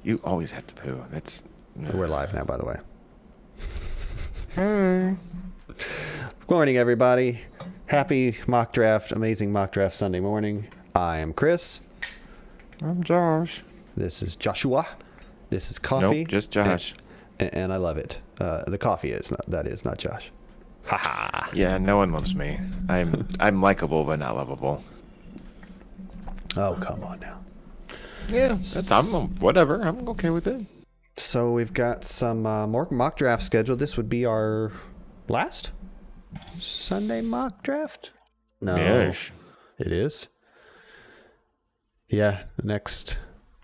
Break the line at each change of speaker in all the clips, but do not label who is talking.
You always have to poo. That's.
We're live now, by the way.
Hey.
Good morning, everybody. Happy mock draft, amazing mock draft Sunday morning. I am Chris.
I'm Josh.
This is Joshua. This is Coffee.
Nope, just Josh.
And I love it. The coffee is not Josh. Haha.
Yeah, no one loves me. I'm likable but not lovable.
Oh, come on now.
Yeah, I'm whatever. I'm okay with it.
So we've got some more mock draft scheduled. This would be our last Sunday mock draft? No.
Yes.
It is. Yeah, next.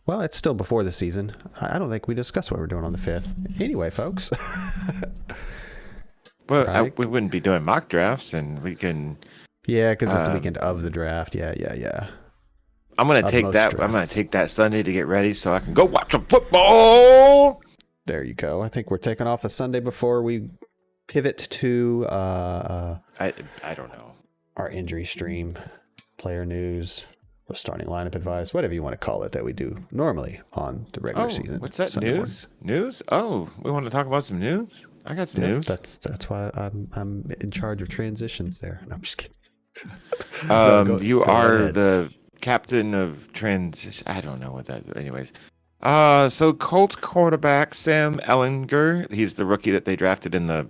Well, it's still before the season. I don't think we discussed what we're doing on the 5th. Anyway, folks.
Well,
Right.
we wouldn't be doing mock drafts, and we can.
Yeah, because it's the weekend of the draft. Yeah.
I'm gonna take
Utmost
that.
stress.
I'm gonna take that Sunday to get ready so I can go watch some football.
There you go. I think we're taking off a Sunday before we pivot to
I don't know.
our injury stream, player news, or starting lineup advice, whatever you want to call it, that we do normally on the regular season.
What's that?
Sunday
News? News? Oh, we want to talk about some news? I got some
morning.
news.
That's why I'm in charge of transitions there. No, I'm just kidding.
You
go
are
ahead.
the captain of transition. I don't know what that. Anyways, so Colts quarterback Sam Ellinger. He's the rookie that they drafted in the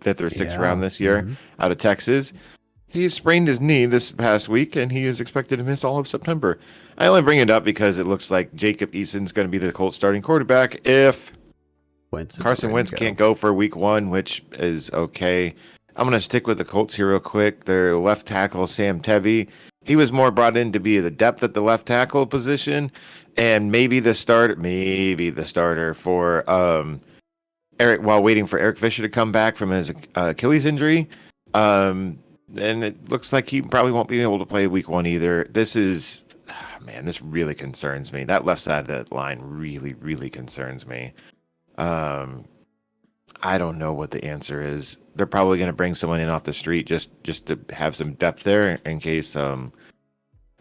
5th or 6th round this year
Mhm.
out of Texas. He sprained his knee this past week, and he is expected to miss all of September. I only bring it up because it looks like Jacob Eason's going to be the Colts starting quarterback if
Wentz is
Carson
ready
Wentz
to
can't go for week 1, which is okay. I'm going to stick with the Colts here real quick. Their left tackle, Sam Tevy, he was more brought in to be the depth at the left tackle position and maybe the starter for Eric while waiting for Eric Fisher to come back from his Achilles injury. And it looks like he probably won't be able to play week 1 either. This really concerns me. That left side of the line really, really concerns me. I don't know what the answer is. They're probably going to bring someone in off the street just to have some depth there in case. I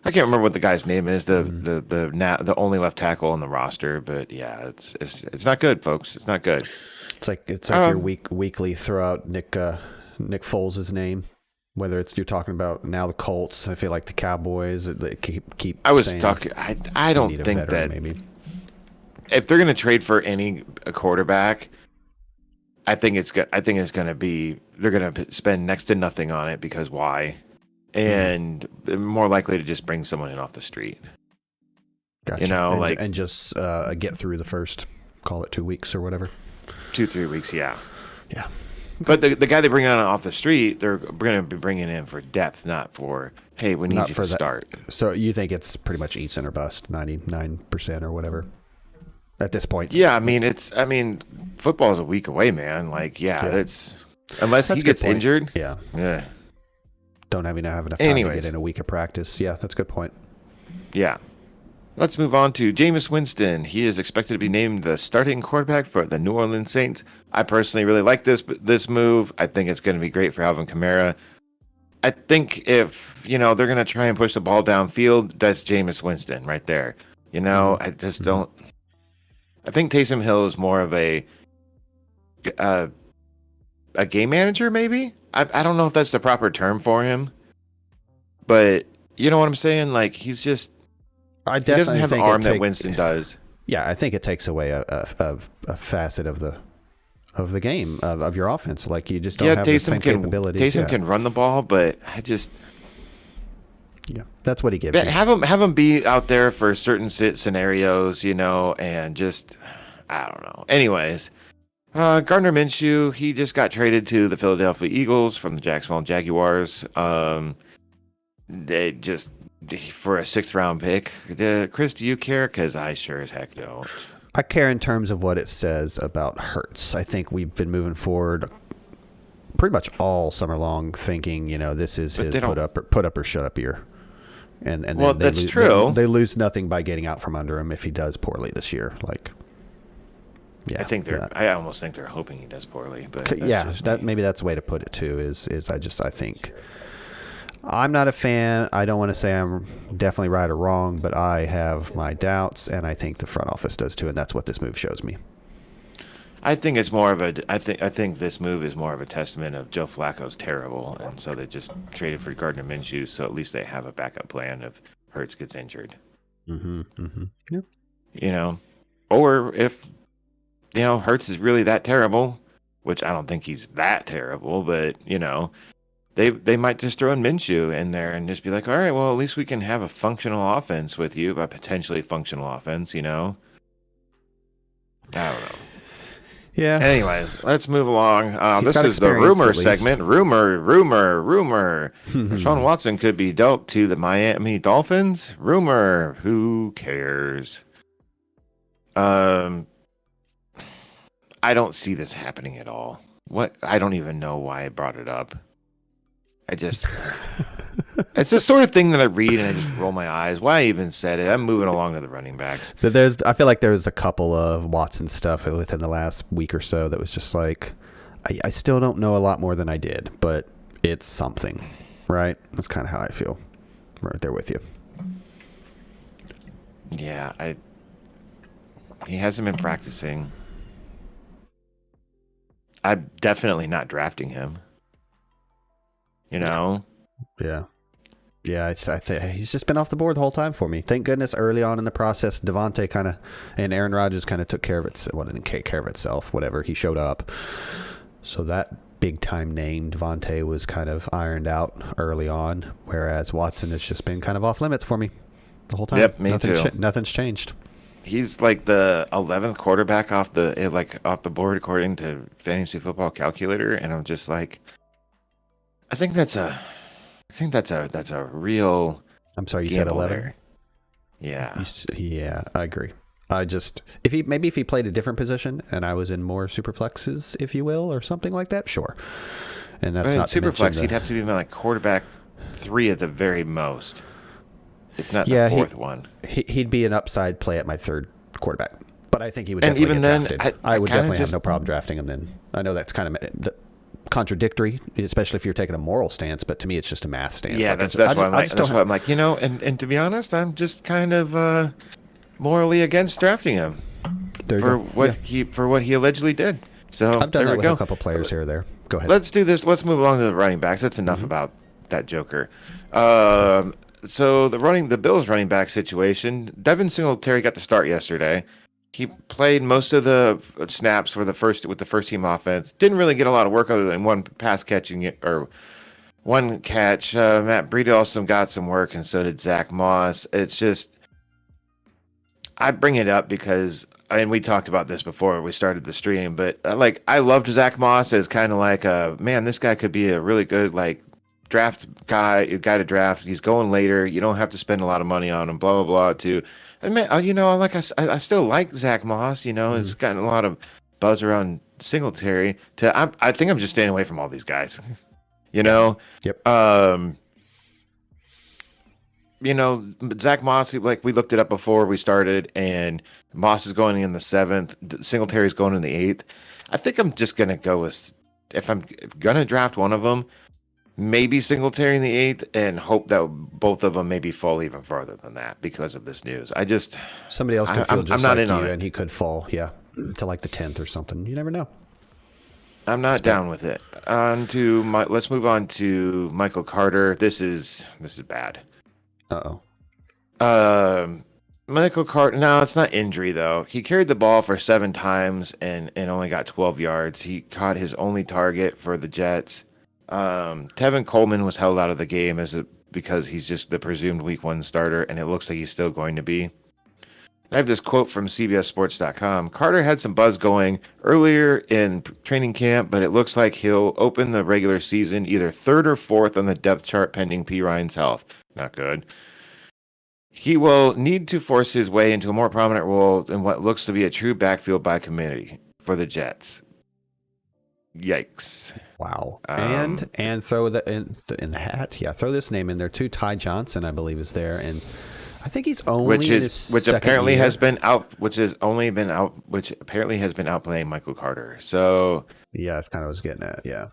can't remember what the guy's name is. The only left tackle on the roster, but yeah, it's not good, folks. It's not good.
It's like your weekly throw out Nick Foles' name. Whether it's you're talking about now the Colts, I feel like the Cowboys they keep.
I was
saying
talking. I
they
don't
need a
think
veteran,
that
maybe.
if they're going to trade for a quarterback, I think it's going to be they're going to spend next to nothing on it because why? And they're more likely to just bring someone in off the street.
Gotcha.
You know,
and just get through the first, call it 2 weeks or whatever.
2-3 weeks, yeah.
Yeah.
But the guy they bring on off the street, they're going to be bringing in for depth, not for, hey, we need
Not
you
for
to
that.
start.
So you think it's pretty much Eason or bust, 99% or whatever, at this point?
Yeah, football's a week away, man. Like,
Yeah.
it's unless
That's
he
a good
gets
point.
injured.
Yeah.
Yeah,
Don't have enough time to
Anyways.
get in a week of practice. Yeah, that's a good point.
yeah. Let's move on to Jameis Winston. He is expected to be named the starting quarterback for the New Orleans Saints. I personally really like this move. I think it's going to be great for Alvin Kamara. I think if, they're going to try and push the ball downfield, that's Jameis Winston right there. I just don't. I think Taysom Hill is more of a game manager, maybe. I don't know if that's the proper term for him, but you know what I'm saying? Like, he doesn't have the arm that Winston does.
Yeah, I think it takes away a facet of the game of your offense. Like you just don't have the same capabilities.
Taysom can run the ball, but
that's what he gives you.
have him be out there for certain scenarios, and just I don't know. Anyways, Gardner Minshew, he just got traded to the Philadelphia Eagles from the Jacksonville Jaguars. They just for a 6th round pick. Chris, do you care? Because I sure as heck don't.
I care in terms of what it says about Hurts. I think we've been moving forward pretty much all summer long thinking, this is his put up or shut up year. And
well, that's true.
They lose nothing by getting out from under him if he does poorly this year.
I think I almost think they're hoping he does poorly, but
maybe that's the way to put it too. I think I'm not a fan. I don't want to say I'm definitely right or wrong, but I have my doubts, and I think the front office does too, and that's what this move shows me.
I think it's more of a. I think this move is more of a testament of Joe Flacco's terrible, and so they just traded for Gardner Minshew, so at least they have a backup plan if Hurts gets injured.
Yep.
You know, or if Hurts is really that terrible, which I don't think he's that terrible, but they might just throw in Minshew in there and just be like, all right, well, at least we can have a functional offense with you, a potentially functional offense. I don't know.
Yeah.
Anyways, let's move along. This is the rumor segment. Rumor. Deshaun Watson could be dealt to the Miami Dolphins. Rumor. Who cares? I don't see this happening at all. What? I don't even know why I brought it up. It's the sort of thing that I read and I just roll my eyes. Why I even said it? I'm moving along to the running backs.
I feel like there's a couple of Watson stuff within the last week or so that was just like, I still don't know a lot more than I did, but it's something, right? That's kind of how I feel. Right there with you.
Yeah, he hasn't been practicing. I'm definitely not drafting him.
Yeah. Yeah, he's just been off the board the whole time for me. Thank goodness early on in the process, Devontae and Aaron Rodgers kind of took care of it. Well, didn't take care of itself, whatever. He showed up. So that big time name, Devontae, was kind of ironed out early on, whereas Watson has just been kind of off limits for me the whole time.
Yep, me too.
Nothing's changed.
He's like the 11th quarterback off the board according to Fantasy Football Calculator, and I'm just like, I think that's a real.
I'm sorry, you said 11.
Yeah.
Yeah, I agree. If he played a different position and I was in more super flexes, if you will, or something like that, sure. And that's not
super flex. He'd have to be like quarterback 3 at the very most, if not the fourth one.
He'd be an upside play at my third quarterback, but I think he would. Definitely get drafted. I would definitely have no problem drafting him. Then I know that's kind of contradictory, especially if you're taking a moral stance, but to me it's just a math stance.
Yeah, that's why I'm like, and to be honest, I'm just kind of morally against drafting him for what he allegedly did. So
I've done that with a couple players here or there. Go ahead.
Let's do this. Let's move along to the running backs. That's enough about that joker. So the Bills running back situation, Devin Singletary got the start yesterday. He played most of the snaps with the first team offense. Didn't really get a lot of work other than one pass catching or one catch. Matt Breida also got some work, and so did Zach Moss. It's just, I bring it up because, and we talked about this before we started the stream, but I loved Zach Moss as kind of like this guy could be a really good draft guy to draft. He's going later. You don't have to spend a lot of money on him. Blah blah blah. Too. And man, I still like Zach Moss. It's gotten a lot of buzz around Singletary. I think I'm just staying away from all these guys.
Yep.
Zach Moss. Like we looked it up before we started, and Moss is going in the 7th. Singletary's going in the 8th. I think I'm just gonna go with, if I'm gonna draft one of them, maybe Singletary in the 8th, and hope that both of them maybe fall even farther than that because of this news.
Somebody else could feel just like you, and he could fall, to like the 10th or something. You never know.
I'm not down with it. Let's move on to Michael Carter. This is bad. Michael Carter. No, it's not injury though. He carried the ball for 7 times and only got 12 yards. He caught his only target for the Jets. Tevin Coleman was held out of the game because he's just the presumed week 1 starter, and it looks like he's still going to be. I have this quote from CBSSports.com. Carter had some buzz going earlier in training camp, but it looks like he'll open the regular season either 3rd or 4th on the depth chart pending P. Ryan's health. Not good. He will need to force his way into a more prominent role in what looks to be a true backfield by committee for the Jets. Yikes.
Wow. And throw in the hat. Yeah, throw this name in there too. Ty Johnson, I believe, is there, and I think he's only
which apparently has been outplaying Michael Carter. So
yeah, that's kind of what I was getting at. Yeah.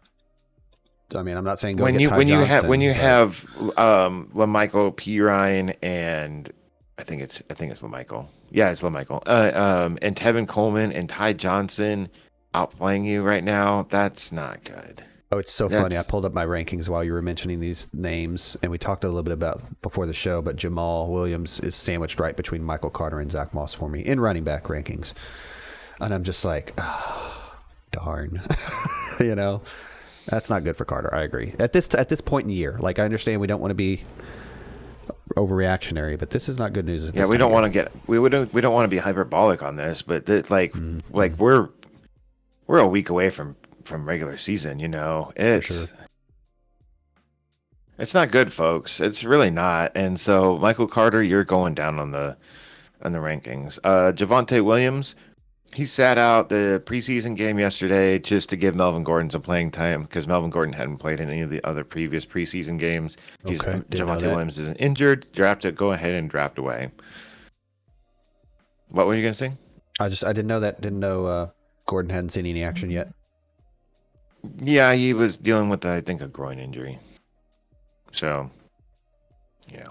I mean, I'm not saying go
when
get
you
Ty
when you
Johnson,
have when you
but
have Lamichael Pirine and I think it's Lamichael. Yeah, it's Lamichael. And Tevin Coleman and Ty Johnson outplaying you right now. That's not good.
oh, it's so funny. I pulled up my rankings while you were mentioning these names, and we talked a little bit about before the show, but Jamal Williams is sandwiched right between Michael Carter and Zach Moss for me in running back rankings. And I'm just like, oh, darn. You know, that's not good for Carter. I agree. At this point in the year, like, I understand we don't want to be overreactionary, but this is not good news.
Yeah, we don't want to we don't want to be hyperbolic on this, but like we're a week away from regular season, you know. It's not good, folks. It's really not. And so Michael Carter, you're going down on the rankings. Javonte Williams, he sat out the preseason game yesterday just to give Melvin Gordon some playing time because Melvin Gordon hadn't played in any of the other previous preseason games. Javonte Williams isn't injured. Go ahead and draft away. What were you going to say?
I didn't know that. Didn't know Gordon hadn't seen any action yet.
Yeah, he was dealing with, I think, a groin injury. So, yeah.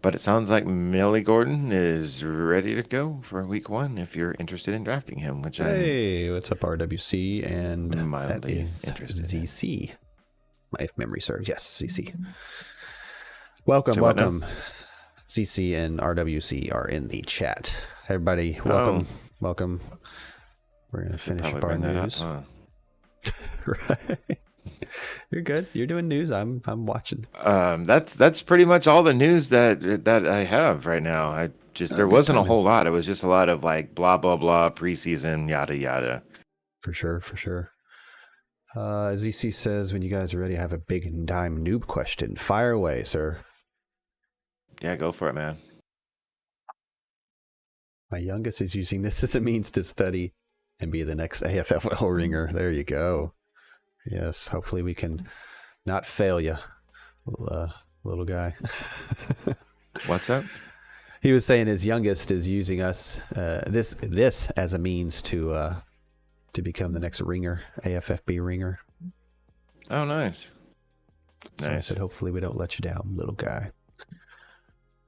But it sounds like Melly Gordon is ready to go for week 1 if you're interested in drafting him, which
what's up, RWC? And that is ZC. If memory serves. Yes, ZC. Welcome. ZC and RWC are in the chat. Everybody, welcome. We're going to finish up our news. Right. You're good. You're doing news. I'm watching.
That's pretty much all the news that I have right now. There wasn't a whole lot. It was just a lot of like blah blah blah preseason yada yada.
For sure. ZC says when you guys are ready, I have a big and dime noob question. Fire away, sir.
Yeah, go for it, man.
My youngest is using this as a means to study and be the next AFFL ringer. There you go. Yes, hopefully we can not fail you, little guy.
What's up?
He was saying his youngest is using us this as a means to become the next ringer, AFFB ringer.
Oh, nice.
So I said, hopefully we don't let you down, little guy.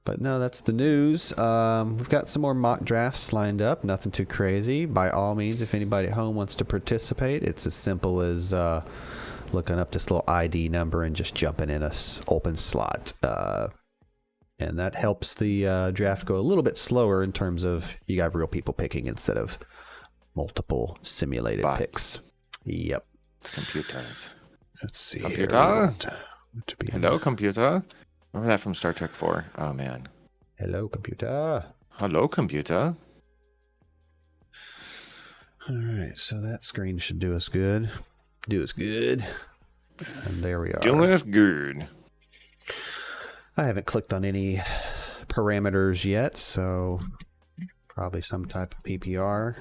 But no, that's the news. We've got some more mock drafts lined up. Nothing too crazy. By all means, if anybody at home wants to participate, it's as simple as looking up this little ID number and just jumping in a open slot. And that helps the draft go a little bit slower in terms of you got real people picking instead of multiple simulated picks. Yep.
Computers.
Let's see.
Computer. Hello, computer. Remember that from Star Trek 4? Oh, man.
Hello, computer.
Hello, computer.
All right, so that screen should do us good. And there we are.
Doing us good.
I haven't clicked on any parameters yet, so probably some type of PPR.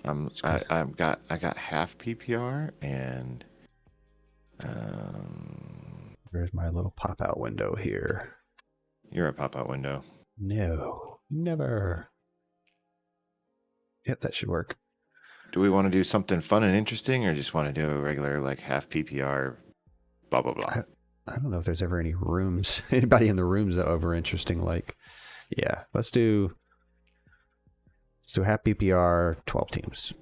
I got half PPR and
where's my little pop-out window here?
You're a pop-out window.
No, never. Yep, that should work.
Do we want to do something fun and interesting, or just want to do a regular like half PPR, blah blah blah?
I don't know if there's ever anybody in the rooms that over interesting. Like, yeah, let's do half PPR, 12 teams.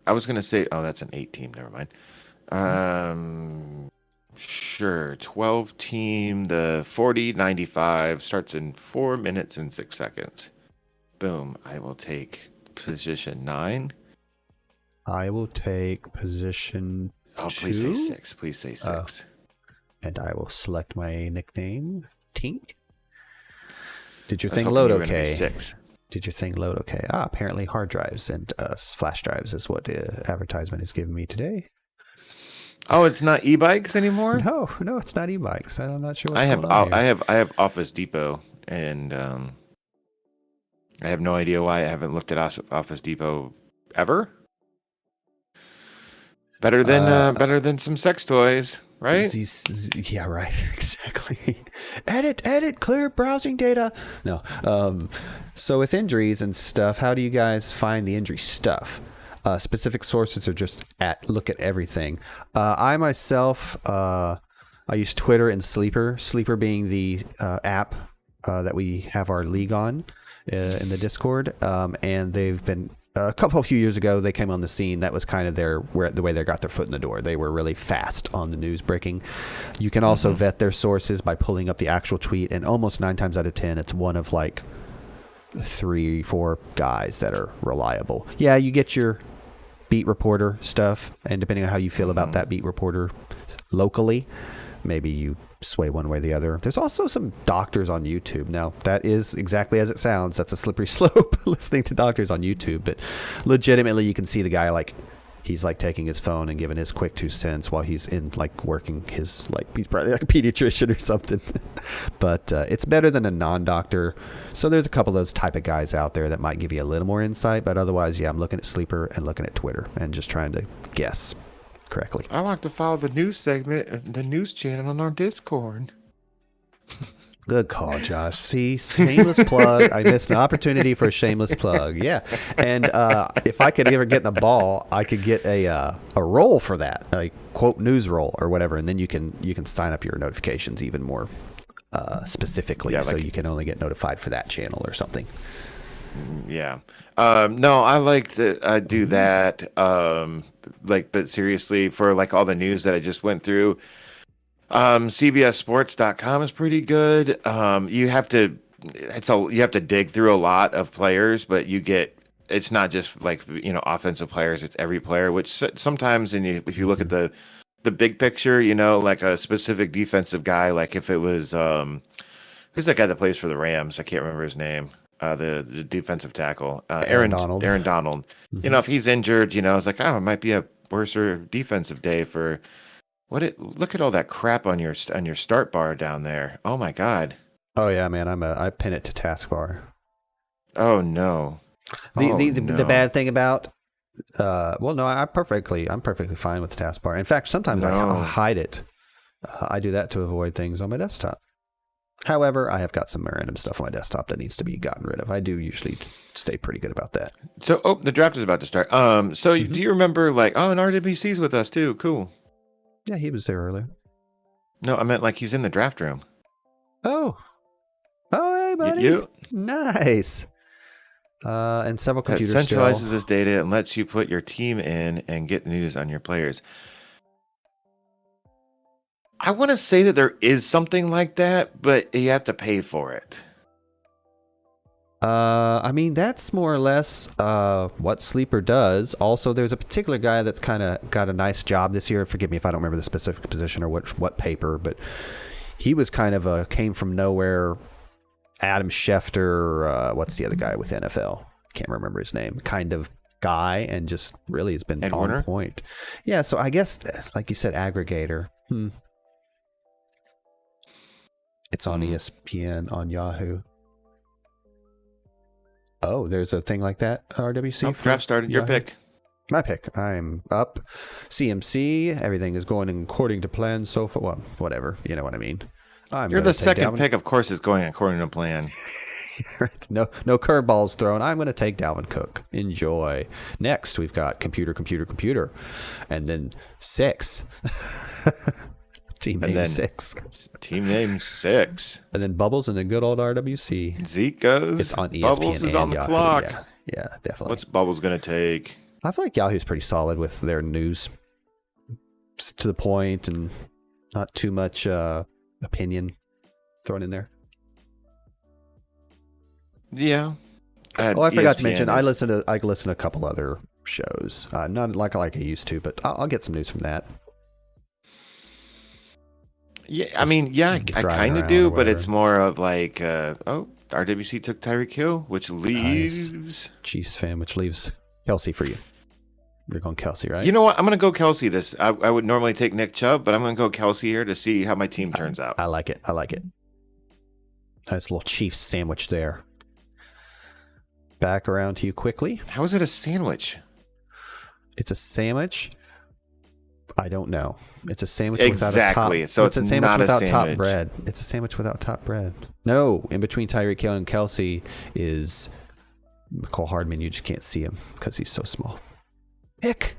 I was gonna say, oh, that's an 8 team. Never mind. Sure, 12 team. The 40-95 starts in 4 minutes and 6 seconds. Boom. I will take position 9.
I will take position 2.
Please say 6. Please say 6.
And I will select my nickname, Tink. Did your thing load okay?
6.
Did your thing load okay? Apparently hard drives and flash drives is what the advertisement is giving me today.
Oh, it's not e-bikes anymore?
No, it's not e-bikes. I'm not sure what's going on
here. I have Office Depot, and I have no idea why I haven't looked at Office Depot ever. Better than some sex toys, right?
Yeah, right. Exactly. Edit, clear browsing data. No. So with injuries and stuff, how do you guys find the injury stuff? Specific sources are just look at everything. I myself, I use Twitter and Sleeper. Sleeper being the app that we have our league on in the Discord, and they've been a few years ago. They came on the scene. That was kind of the way they got their foot in the door. They were really fast on the news breaking. You can also vet their sources by pulling up the actual tweet, and almost 9 times out of 10, it's one of like 3-4 guys that are reliable. Yeah, you get your beat reporter stuff, and depending on how you feel about that beat reporter locally, maybe you sway one way or the other. There's also some doctors on YouTube. Now, that is exactly as it sounds. That's a slippery slope, listening to doctors on YouTube. But legitimately, you can see the guy, like, he's like taking his phone and giving his quick 2 cents while he's in like working his, like, he's probably like a pediatrician or something. But it's better than a non-doctor. So there's a couple of those type of guys out there that might give you a little more insight. But otherwise, yeah, I'm looking at Sleeper and looking at Twitter and just trying to guess correctly.
I like to follow the news segment, the news channel on our Discord.
Good call, Josh. See, shameless plug. I missed an opportunity for a shameless plug. Yeah, and if I could ever get in a ball, I could get a roll for that, a quote news roll or whatever, and then you can sign up your notifications even more specifically, so you can only get notified for that channel or something.
Yeah. No, I like to do that. But seriously, for like all the news that I just went through. CBSSports.com is pretty good. You have to dig through a lot of players, but it's not just like, offensive players, it's every player, which sometimes if you look at the big picture, like a specific defensive guy, like if it was, who's that guy that plays for the Rams? I can't remember his name. The defensive tackle, Aaron Donald. Mm-hmm. If he's injured, it's like, it might be a worser defensive day for look at all that crap on your start bar down there. Oh my God.
Oh yeah, man. I pin it to taskbar.
Oh no.
The bad thing about I'm perfectly fine with the taskbar. In fact, sometimes I'll hide it. I do that to avoid things on my desktop. However, I have got some random stuff on my desktop that needs to be gotten rid of. I do usually stay pretty good about that.
So, the draft is about to start. Do you remember and RWC's with us too? Cool.
Yeah, he was there earlier.
No, I meant like he's in the draft room.
Oh, hey, buddy. Nice. And several computers
centralizes this data and lets you put your team in and get news on your players. I want to say that there is something like that, but you have to pay for it.
I mean, that's more or less what Sleeper does. Also, there's a particular guy that's kind of got a nice job this year. Forgive me if I don't remember the specific position or what paper, but he was kind of came from nowhere. Adam Schefter, what's the other guy with NFL? Can't remember his name. Kind of guy, and just really has been on point. Yeah, so I guess, like you said, aggregator. It's on ESPN, on Yahoo. Oh, there's a thing like that, RWC?
Draft started. Your pick.
My pick. I'm up. CMC. Everything is going according to plan so far. Well, whatever. You know what I mean.
You're the second pick, of course, is going according to plan.
No curveballs thrown. I'm going to take Dalvin Cook. Enjoy. Next, we've got computer. And then 6. Team name 6.
Team name 6.
And then Bubbles and then good old RWC.
Zeke goes.
It's on ESPN.
Bubbles is on the
Yahoo.
clock.
Yeah, definitely.
What's Bubbles going to take?
I feel like Yahoo's pretty solid with their news. It's to the point and not too much opinion thrown in there.
Yeah.
I forgot to mention, I listen to a couple other shows. Not like I used to, but I'll get some news from that.
Yeah, I mean, I kind of do, but it's more of like, RWC took Tyreek Hill, which leaves...
Chiefs fan, which leaves Kelsey for you. You're going Kelsey, right?
You know what? I'm going to go Kelsey. I would normally take Nick Chubb, but I'm going to go Kelsey here to see how my team turns out.
I like it. Nice little Chiefs sandwich there. Back around to you quickly.
How is it a sandwich?
It's a sandwich. I don't know. It's a sandwich
without a top. So it's a sandwich without
top bread. It's a sandwich without top bread. No, in between Tyreek Hill and Kelsey is McCall Hardman. You just can't see him because he's so small. Hick.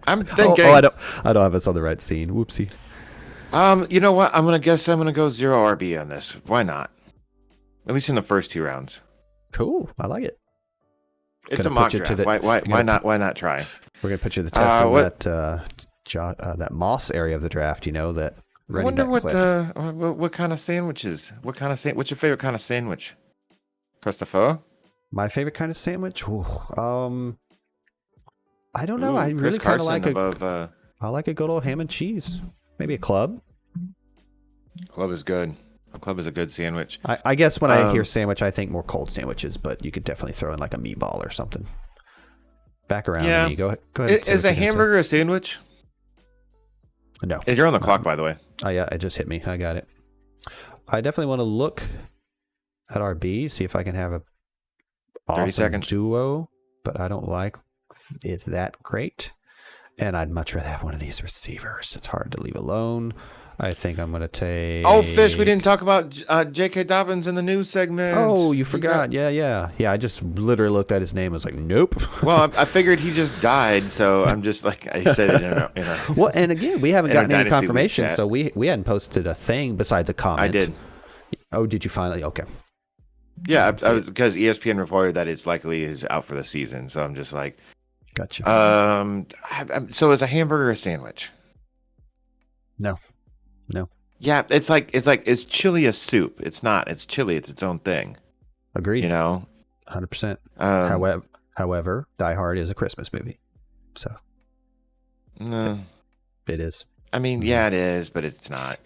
I'm thinking.
I don't have us on the right scene. Whoopsie.
You know what? I'm gonna go 0 RB on this. Why not? At least in the first 2 rounds.
Cool. I like it.
It's a mock draft. Why not try?
We're gonna put you to the test on that Moss area of the draft. That running back cliff.
What kind of sandwiches? What's your favorite kind of sandwich? Christopher?
My favorite kind of sandwich? Ooh, I don't know. I
Chris
really kind of like
I
like a good old ham and cheese. Maybe a club.
Club is good. A club is a good sandwich.
I guess when I hear sandwich, I think more cold sandwiches, but you could definitely throw in like a meatball or something. Back around.
Yeah.
Me. Go ahead.
Is a hamburger a sandwich?
No.
You're on the clock, by the way.
Oh, yeah. It just hit me. I got it. I definitely want to look at RB, see if I can have a
30 seconds.
duo, but I don't like it that great. And I'd much rather have one of these receivers. It's hard to leave alone. I think I'm going to take...
Oh, Fish, we didn't talk about J.K. Dobbins in the news segment.
Oh, you forgot. Yeah. I just literally looked at his name. I was like, nope.
Well, I figured he just died, so I'm just like, I said it in a
well, and again, we haven't gotten any confirmation, so we hadn't posted a thing besides a comment.
I did.
Oh, did you finally? Okay.
Yeah, I was, because ESPN reported that it's likely is out for the season, so I'm just like...
Gotcha.
So is a hamburger a sandwich?
No.
Yeah, it's chili a soup? It's not. It's chili. It's its own thing.
Agreed.
100%.
However, Die Hard is a Christmas movie, so
no,
it is.
I mean, yeah, it is, but it's not.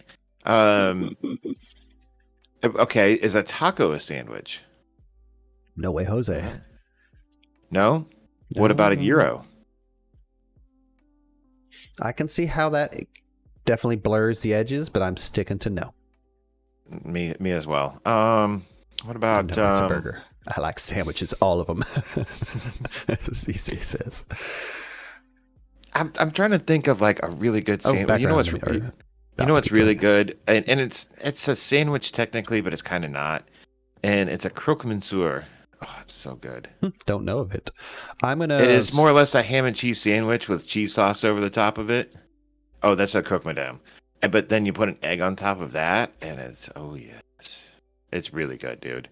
Okay, is a taco a sandwich?
No way, Jose.
No? What about a gyro?
I can see how that definitely blurs the edges, but I'm sticking to no.
Me as well. What about...
No, it's a burger. I like sandwiches, all of them. CC says.
I'm trying to think of like a really good sandwich. You know what's really good? And it's a sandwich technically, but it's kind of not. And it's a croque monsieur. Oh, it's so good.
Don't know of it.
It is more or less a ham and cheese sandwich with cheese sauce over the top of it. Oh, that's a croque madame. But then you put an egg on top of that, and it's really good, dude.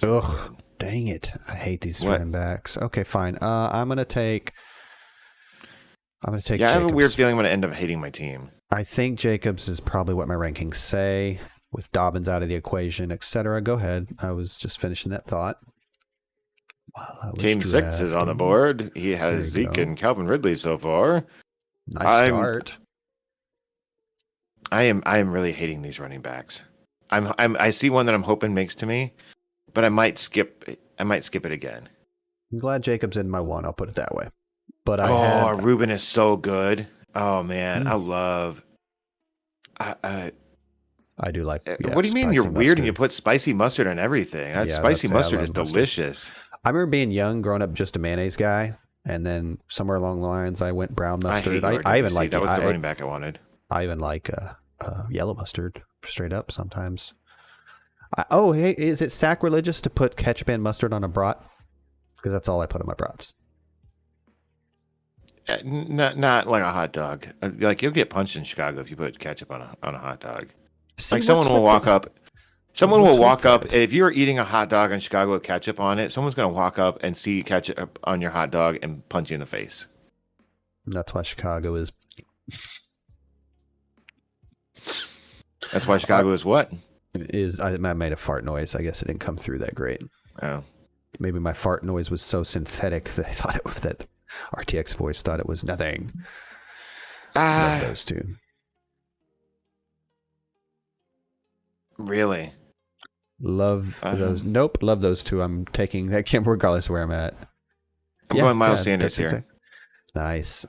Ugh, dang it! I hate these running backs. Okay, fine. I'm gonna take. Yeah, Jacobs.
I have a weird feeling I'm gonna end up hating my team.
I think Jacobs is probably what my rankings say. With Dobbins out of the equation, etc. Go ahead. I was just finishing that thought.
Team 6 is on the board. He has Zeke and Calvin Ridley so far.
Nice start.
I am really hating these running backs. I see one that I'm hoping makes to me, but I might skip it again.
I'm glad Jacobs in my one. I'll put it that way. But
Ruben is so good. Oh man, I love.
I do like.
What do you mean you're weird and you put spicy mustard on everything? Spicy mustard is delicious.
I remember being young, growing up just a mayonnaise guy, and then somewhere along the lines I went brown mustard. I even like
that was the running back I wanted.
I even like yellow mustard straight up sometimes. Hey, is it sacrilegious to put ketchup and mustard on a brat? Because that's all I put on my brats.
Not like a hot dog. Like you'll get punched in Chicago if you put ketchup on a hot dog.
See,
like someone will walk up. Someone will walk up. If you're eating a hot dog in Chicago with ketchup on it, someone's going to walk up and see ketchup on your hot dog and punch you in the face.
And that's why Chicago is.
That's why Chicago is what?
I made a fart noise. I guess it didn't come through that great.
Oh.
Maybe my fart noise was so synthetic that I thought that RTX voice thought it was nothing. Love those two.
Really?
Love those. Nope. Love those two. I'm taking that camp regardless of where I'm at.
I'm going Miles Sanders here.
Nice.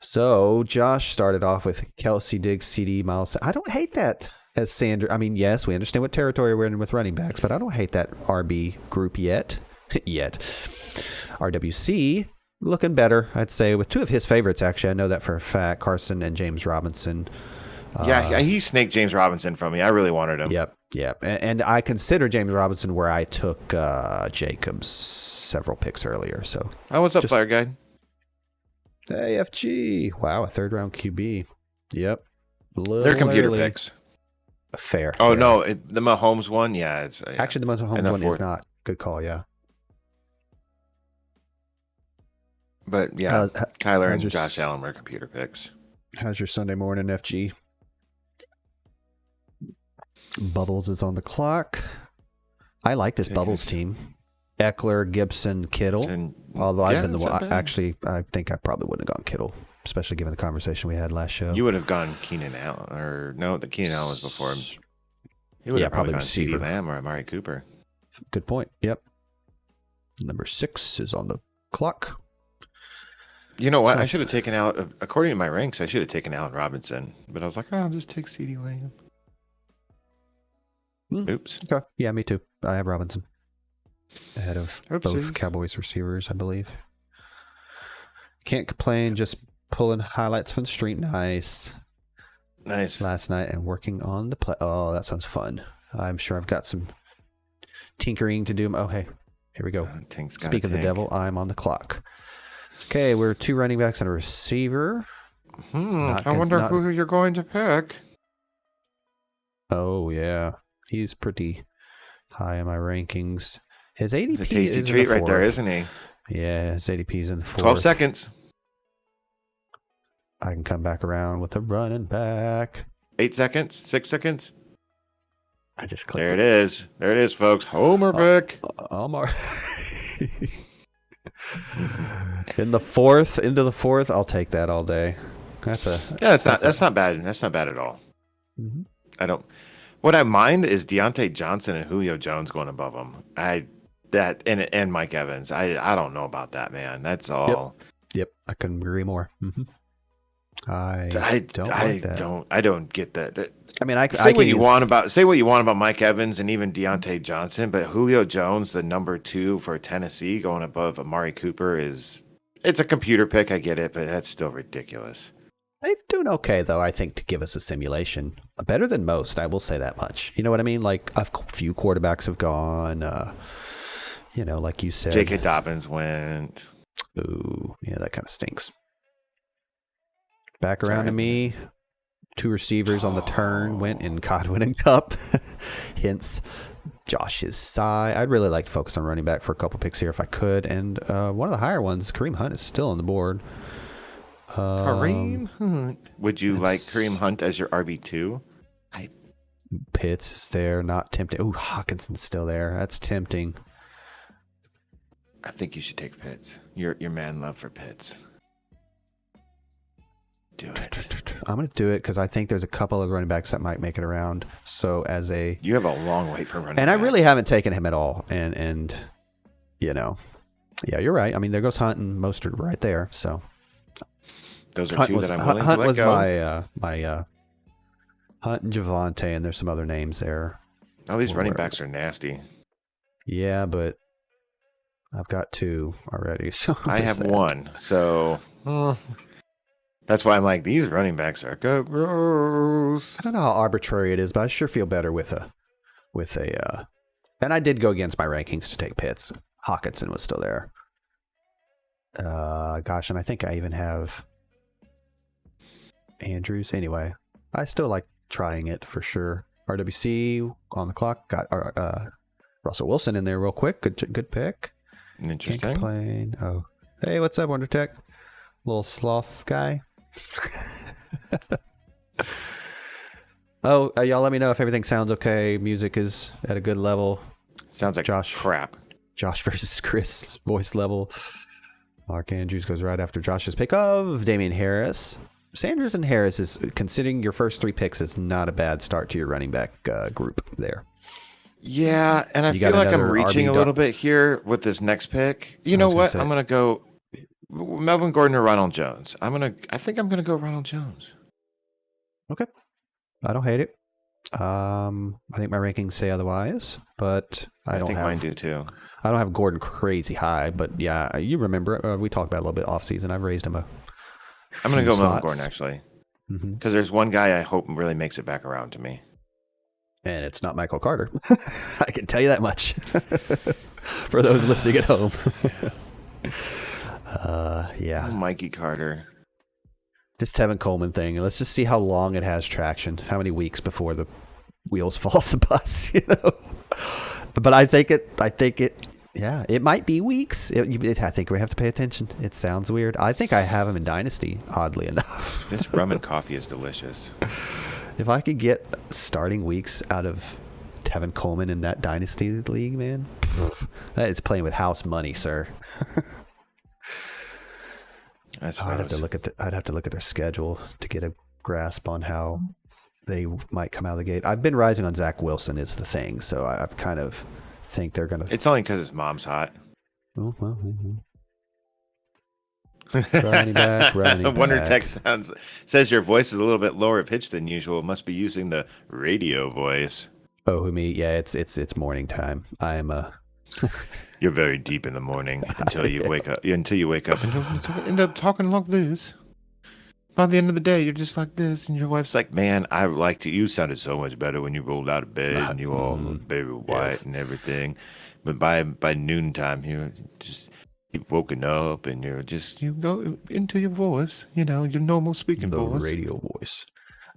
So Josh started off with Kelsey, Diggs, CD, Miles. I don't hate that as Sanders. I mean, yes, we understand what territory we're in with running backs, but I don't hate that RB group yet. RWC looking better, I'd say, with two of his favorites, actually. I know that for a fact, Carson and James Robinson.
Yeah, he snaked James Robinson from me. I really wanted him.
Yep. Yeah, and I consider James Robinson where I took Jacobs several picks earlier. So,
what's up, player guide?
AFG. Wow, a third round QB. Yep.
They're computer picks.
Fair.
Oh, no, the Mahomes one? Yeah. It's,
actually, the Mahomes one is not. Good call, yeah.
But, yeah, Kyler and Josh Allen were computer picks.
How's your Sunday morning, FG? Bubbles is on the clock. I like this Bubbles team. Eckler, Gibson, Kittle. Although I've been the one. Actually, I think I probably wouldn't have gone Kittle, especially given the conversation we had last show.
You would have gone Keenan Allen, or no, the Keenan Allen was before him. You would have probably gone CeeDee Lamb or Amari Cooper.
Good point. Yep. Number 6 is on the clock.
You know what? I should have taken out, according to my ranks, I should have taken Allen Robinson. But I was like, I'll just take CeeDee Lamb. Oops.
Okay. Yeah, me too. I have Robinson ahead of both Cowboys receivers, I believe. Can't complain. Just pulling highlights from the street. Nice. Last night and working on the play. Oh, that sounds fun. I'm sure I've got some tinkering to do. Oh, hey, here we go. Speak of the devil, I'm on the clock. Okay, we're 2 running backs and a receiver.
I wonder who you're going to pick.
Oh, yeah. He's pretty high in my rankings. His ADP
is a tasty treat right there, isn't he?
Yeah, his ADP is in the 4th.
12 seconds.
I can come back around with a running back.
8 seconds. 6 seconds.
I just clicked.
There it is. There it is, folks. Homer pick.
Omar. Into the 4th. I'll take that all day. That's
not bad. That's not bad at all.
Mm-hmm.
What I mind is Deontay Johnson and Julio Jones going above him. And Mike Evans. I don't know about that, man. That's all.
Yep. I couldn't agree more. Mm-hmm. I
don't get that.
I mean,
say what you want about Mike Evans and even Deontay Johnson, but Julio Jones, the number 2 for Tennessee, going above Amari Cooper it's a computer pick. I get it, but that's still ridiculous.
They're doing okay, though, I think, to give us a simulation. Better than most, I will say that much. You know what I mean? Like, a few quarterbacks have gone, like you said.
J.K. Dobbins went.
Ooh, yeah, that kind of stinks. Back around to me. 2 receivers on the turn went in Godwin and Kupp. Hence, Josh's sigh. I'd really like to focus on running back for a couple picks here if I could. And one of the higher ones, Kareem Hunt, is still on the board.
Kareem Hunt. Would you like Kareem Hunt as your RB2?
Pitts is there, not tempting. Ooh, Hawkinson's still there. That's tempting.
I think you should take Pitts. Your man love for Pitts. Do it.
I'm going to do it because I think there's a couple of running backs that might make it around. So you
have a long wait for running back.
And I really haven't taken him at all. And yeah, you're right. I mean, there goes Hunt and Mostert right there. So
those are two that I'm willing to let go.
Hunt was my Hunt and Javonte, and there's some other names there.
Oh, these running backs are nasty.
Yeah, but I've got 2 already. So
I have 1. So that's why I'm like, these running backs are gross.
I don't know how arbitrary it is, but I sure feel better with a. And I did go against my rankings to take Pitts. Hawkinson was still there. Gosh, and I think I even have Andrews. Anyway, I still like trying it for sure. RWC on the clock. Got Russell Wilson in there real quick. Good pick.
Interesting.
Can't complain. Oh, hey, what's up, WonderTech? Little sloth guy. Y'all let me know if everything sounds okay. Music is at a good level.
Sounds like crap.
Josh versus Chris voice level. Mark Andrews goes right after Josh's pick of Damian Harris. Sanders and Harris is, considering your first 3 picks, is not a bad start to your running back group there.
Yeah, and I feel like I'm reaching a little bit here with this next pick. You know what? I'm going to go Melvin Gordon or Ronald Jones. I think I'm going to go Ronald Jones.
Okay. I don't hate it. I think my rankings say otherwise, but I think
mine do too.
I don't have Gordon crazy high, but yeah, you remember we talked about it a little bit off season. I've raised him I'm
going to go Melvin Gordon actually, because there's one guy I hope really makes it back around to me.
And it's not Michael Carter. I can tell you that much. For those listening at home. Yeah.
Oh, Mikey Carter.
This Tevin Coleman thing. Let's just see how long it has traction. How many weeks before the wheels fall off the bus, you know? But I think it, yeah, it might be weeks. I think we have to pay attention. It sounds weird. I think I have him in Dynasty, oddly enough.
This rum and coffee is delicious.
If I could get starting weeks out of Tevin Coleman in that Dynasty league, man, that is playing with house money, sir. I'd have to look at their schedule to get a grasp on how they might come out of the gate. I've been rising on Zach Wilson is the thing, so I've kind of think they're gonna.
It's only because his mom's hot.
Oh well. Running back.
Wonder Tech says your voice is a little bit lower pitched than usual. Must be using the radio voice.
Oh, who me? Yeah, it's morning time. I'm
You're very deep in the morning until you wake up. Until you wake up and you end up talking like this. By the end of the day, you're just like this, and your wife's like, "Man, I liked it. You sounded so much better when you rolled out of bed, and you all looked very white and everything." But by noontime, you've woken up, and you go into your voice, your normal speaking voice,
the radio voice.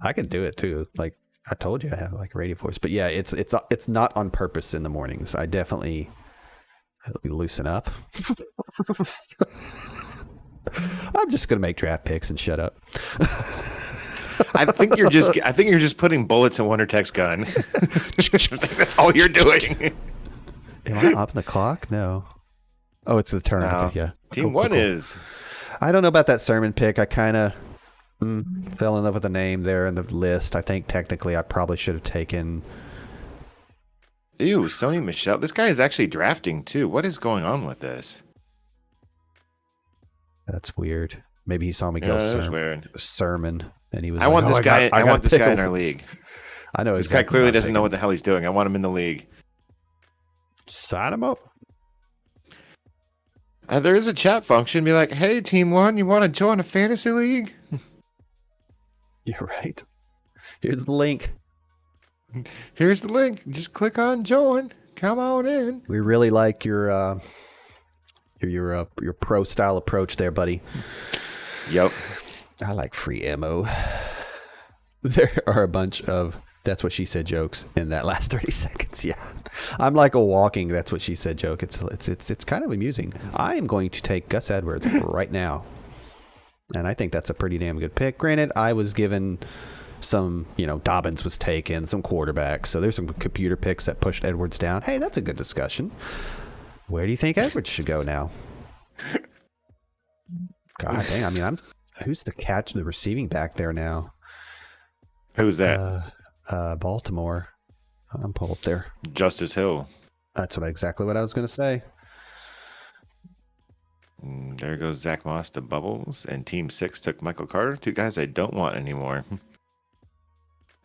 I can do it too. Like I told you, I have like a radio voice. But yeah, it's not on purpose in the mornings. I definitely loosen up. I'm just gonna make draft picks and shut up.
I think you're just putting bullets in Wonder Tech's gun. That's all you're doing.
Am I up the clock? No. Oh, it's the turn.
No.
Okay, yeah.
Team one is.
I don't know about that Sermon pick. I kind of fell in love with the name there in the list. I think technically I probably should have taken.
Ew, Sony Michel. This guy is actually drafting too. What is going on with this?
That's weird. Maybe he saw me go sermon, and he was.
I want this guy. I want this guy in our league.
I know
this guy clearly doesn't know what the hell he's doing. I want him in the league.
Sign him up.
There is a chat function. Be like, "Hey, Team One, you want to join a fantasy league?"
You're right. Here's the link.
Here's the link. Just click on join. Come on in.
We really like your pro style approach there, buddy.
Yep.
I like free ammo. There are a bunch of that's what she said jokes in that last 30 seconds. Yeah. I'm like a walking that's what she said joke. It's kind of amusing. I am going to take Gus Edwards right now. And I think that's a pretty damn good pick. Granted, I was given some, Dobbins was taken, some quarterbacks. So there's some computer picks that pushed Edwards down. Hey, that's a good discussion. Where do you think Edwards should go now? God dang. I mean, who's the receiving back there now?
Who's that?
Baltimore. I'm pulled up there.
Justice Hill.
That's exactly what I was going to say.
There goes Zach Moss to Bubbles, and Team 6 took Michael Carter, two guys I don't want anymore.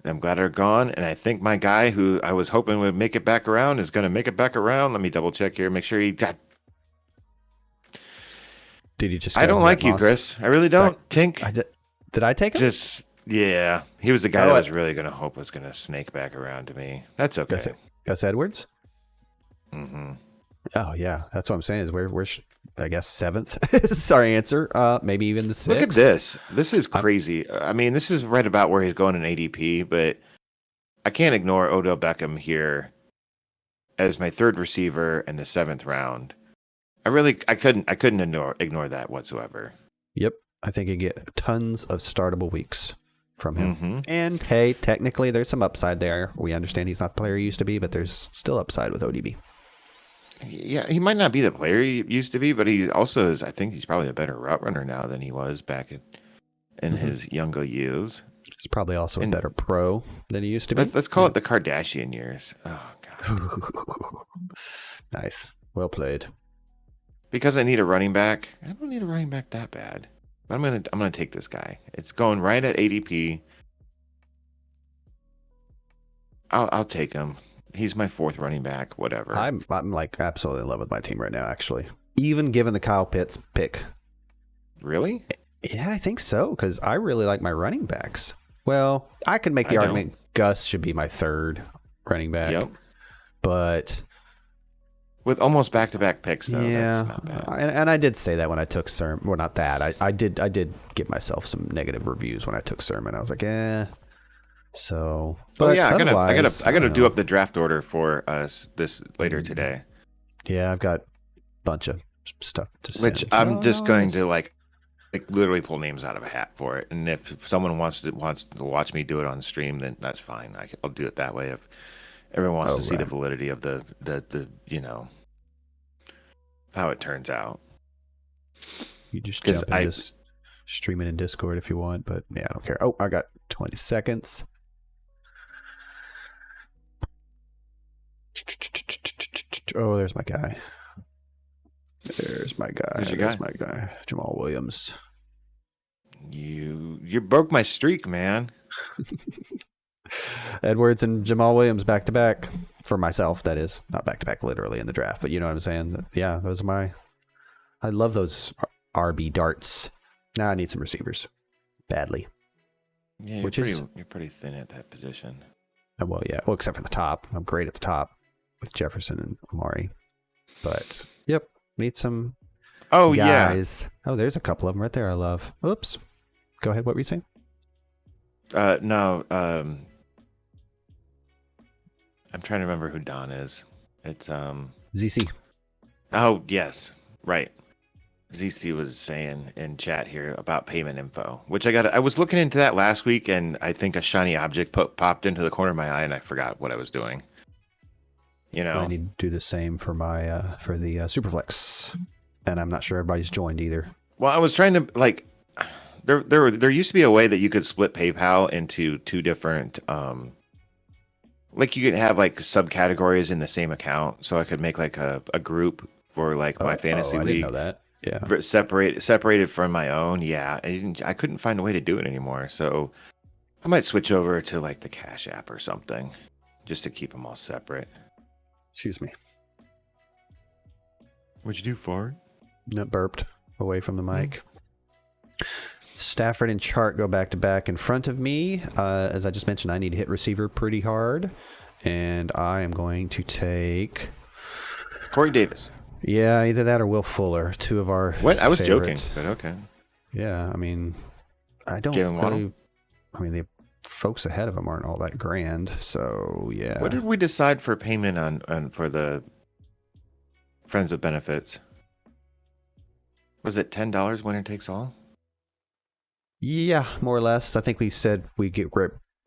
I'm glad they're gone, and I think my guy who I was hoping would make it back around is going to make it back around. Let me double check here, make sure he got.
Did he just?
I don't like you, Chris. I really don't. Tink.
Did I take him?
Yeah. He was the guy that I was really going to hope was going to snake back around to me. That's okay.
Gus Edwards.
Mm-hmm.
Oh yeah, that's what I'm saying. Is we're I guess 7th is our answer. Maybe even the 6th.
Look at this. This is crazy. I mean, this is right about where he's going in ADP, but I can't ignore Odell Beckham here as my 3rd receiver in the 7th round. I couldn't ignore that whatsoever.
Yep. I think you get tons of startable weeks from him.
Mm-hmm.
And hey, technically there's some upside there. We understand he's not the player he used to be, but there's still upside with ODB.
Yeah, he might not be the player he used to be, but he also is. I think he's probably a better route runner now than he was back in his younger years.
He's probably also a better pro than he used to be.
Let's call it the Kardashian years. Oh God.
Nice, well played.
Because I need a running back. I don't need a running back that bad. But I'm gonna take this guy. It's going right at ADP. I'll take him. He's my 4th running back, whatever.
I'm like absolutely in love with my team right now, actually. Even given the Kyle Pitts pick.
Really?
Yeah, I think so, because I really like my running backs. Well, I could make the argument Gus should be my 3rd running back.
Yep.
But
with almost back-to-back picks, though,
yeah,
that's not bad.
And I did say that when I took Sermon. Well, not that. I did give myself some negative reviews when I took Sermon. I was like, So, but
yeah, I gotta do up the draft order for us this later today.
Yeah, I've got a bunch of stuff to send.
Which I'm just going to like literally pull names out of a hat for it. And if someone wants to watch me do it on stream, then that's fine. I'll do it that way. If everyone wants to see the validity of the how it turns out.
You just jump and just stream it in Discord if you want, but yeah, I don't care. Oh, I got 20 seconds. Oh, there's my guy. There's my guy. Jamal Williams.
You broke my streak, man.
Edwards and Jamal Williams back to back for myself. That is not back to back literally in the draft, but you know what I'm saying. Yeah, those are I love those RB darts. Now I need some receivers badly.
Yeah, you're pretty thin at that position.
Well, yeah. Well, except for the top, I'm great at the top with Jefferson and Amari. But yep, need some.
Oh
guys.
Yeah.
Oh, there's a couple of them right there. I love. Oops. Go ahead. What were you saying?
No. I'm trying to remember who Don is. It's
ZC.
Oh yes, right. ZC was saying in chat here about payment info, which I was looking into that last week, and I think a shiny object popped into the corner of my eye, and I forgot what I was doing. You know,
I need to do the same for my for the Superflex, and I'm not sure everybody's joined either.
Well, I was trying to there used to be a way that you could split PayPal into two different like you could have like subcategories in the same account, so I could make like a group for like my fantasy league.
I didn't know that. Yeah,
separated from my own. Yeah, I couldn't find a way to do it anymore, so I might switch over to like the Cash App or something, just to keep them all separate.
Excuse me.
What'd you do, fart?
No, burped away from the mic. Stafford and Chart go back to back in front of me. As I just mentioned, I need to hit receiver pretty hard, and I am going to take
Corey Davis.
Yeah, either that or Will Fuller, two of our
What? I was
favorites.
joking, but okay.
Yeah, I mean, I don't really... I mean, the folks ahead of him aren't all that grand, so yeah.
What did we decide for payment on for the Friends with Benefits? Was it $10 winner takes all?
Yeah, more or less. I think we said we gave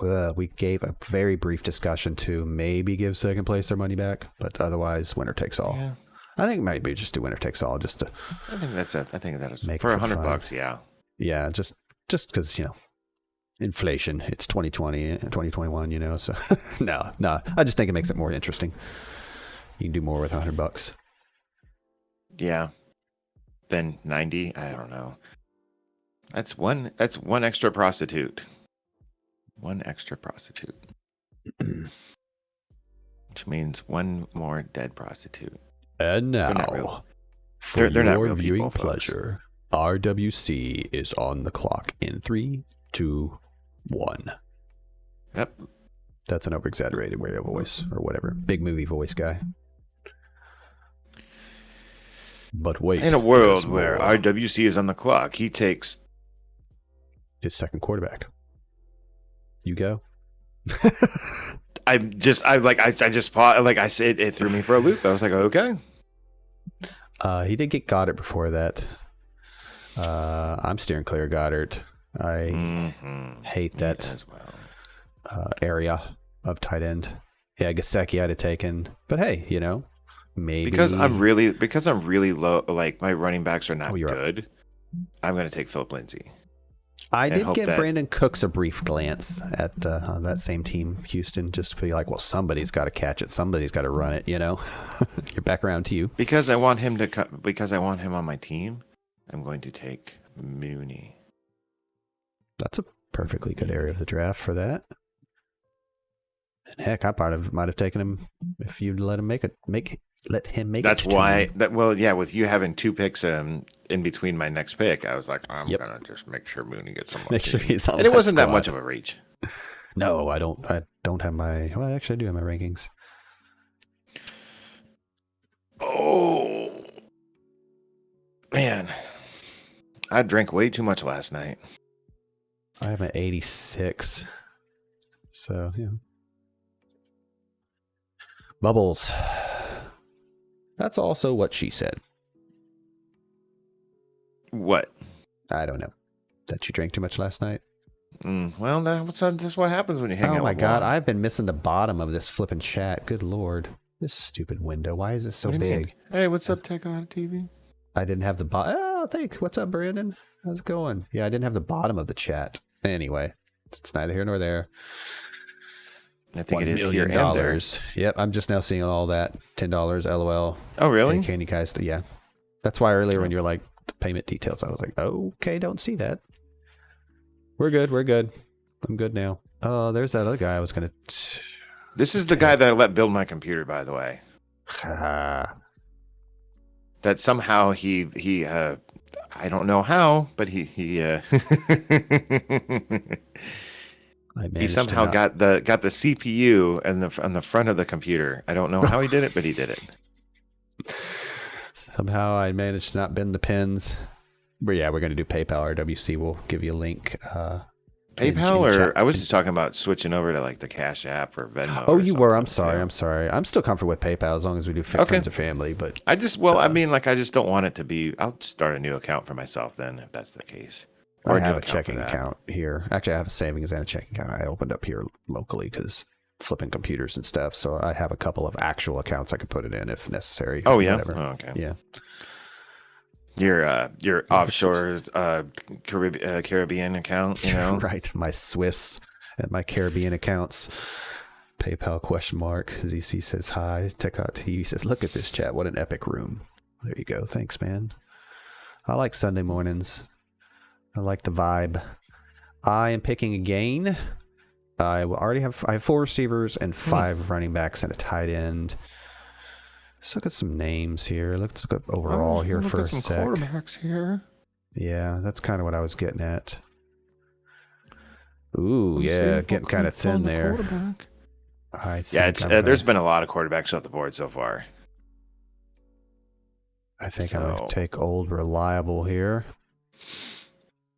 a very brief discussion to maybe give second place their money back, but otherwise winner takes all. Yeah. I think maybe just do winner takes all just to.
I think that's it. I think that is for $100. Yeah.
Yeah, just because inflation. It's 2020, 2021. So no. I just think it makes it more interesting. You can do more with $100.
Yeah. Then 90. I don't know. That's one extra prostitute. One extra prostitute. Which means one more dead prostitute.
And now, for your viewing pleasure, RWC is on the clock in 3, 2, 1.
Yep.
That's an over-exaggerated radio voice or whatever. Big movie voice guy. But wait.
In a world where RWC is on the clock, he takes
his second quarterback. You go.
I just paused, like I said, it threw me for a loop. I was like, okay.
He did get Goddard before that. I'm steering clear of Goddard. I hate that
as well.
Area of tight end. Yeah, Gesicki I'd have taken, but hey, maybe
because I'm really low. Like my running backs are not good. I'm going to take Philip Lindsay.
I did give Brandon Cooks a brief glance at that same team, Houston, just to be like, well, somebody's got to catch it, somebody's got to run it. You're back around to you.
Because I want him on my team. I'm going to take Mooney.
That's a perfectly good area of the draft for that. And heck, I might have taken him if you'd let him make it. That's
why. With you having 2 picks in between my next pick, I was like, I'm gonna just make sure Mooney gets on.
Make sure he's on.
And it wasn't that much of a reach.
No, I don't. I don't have my. Well, actually, I do have my rankings.
Oh man, I drank way too much last night.
I have an 86. So yeah. Bubbles. That's also what she said.
What?
I don't know. That you drank too much last night?
Well, that's what happens when you hang out.
Oh my
with
God,
Juan.
I've been missing the bottom of this flipping chat. Good Lord. This stupid window. Why is it so big?
Mean? Hey, what's up, Tech on TV?
I didn't have the bottom. Oh, thanks. What's up, Brandon? How's it going? Yeah, I didn't have the bottom of the chat. Anyway, it's neither here nor there.
I think it is here and there.
Yep, I'm just now seeing all that. $10, LOL.
Oh, really?
Hey, Candy Guys. Yeah. That's why earlier when you're like, the payment details, I was like, okay, don't see that. We're good. We're good. I'm good now. Oh, there's that other guy I was going to...
This is the guy that I let build my computer, by the way. That somehow he I don't know how, but he he somehow got the CPU on the front of the computer. I don't know how he did it, but he did it.
Somehow I managed to not bend the pins. But yeah, we're going to do PayPal. RWC will give you a link.
PayPal, or I was just talking about switching over to like the Cash App or Venmo.
Oh, you were. I'm sorry. I'm sorry. I'm still comfortable with PayPal as long as we do friends or family. But
I just, I mean, like, I just don't want it to be. I'll start a new account for myself then, if that's the case.
Or I have a checking account here. Actually, I have a savings and a checking account I opened up here locally because flipping computers and stuff. So I have a couple of actual accounts I could put it in if necessary.
Oh yeah. Oh, okay.
Yeah.
Your offshore Caribbean account, you know?
Right. My Swiss and my Caribbean accounts. PayPal ? ZC says hi. Tekot TV says, look at this chat. What an epic room. There you go. Thanks, man. I like Sunday mornings. I like the vibe. I am picking again. I have 4 receivers and 5 running backs and a tight end. Let's look at some names here. Let's look at overall here for a sec.
Some quarterbacks here.
Yeah, that's kind of what I was getting at. Ooh, yeah, getting kind of thin there.
There's been a lot of quarterbacks off the board so far.
I think I'm going to take old reliable here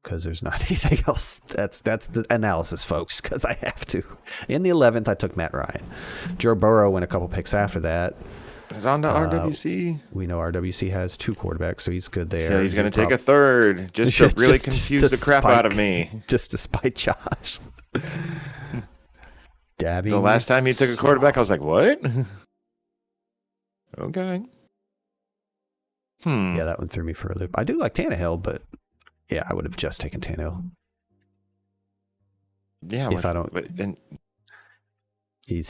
because there's not anything else. That's the analysis, folks, because I have to. In the 11th, I took Matt Ryan. Joe Burrow went a couple picks after that.
He's on to RWC.
We know RWC has 2 quarterbacks, so he's good there.
Yeah, he's going to take a third just to really confuse the crap out of me.
Just to spite Josh.
The last time he took a quarterback, I was like, what? Okay.
Yeah, that one threw me for a loop. I do like Tannehill, but yeah, I would have just taken Tannehill.
Yeah,
if I don't. He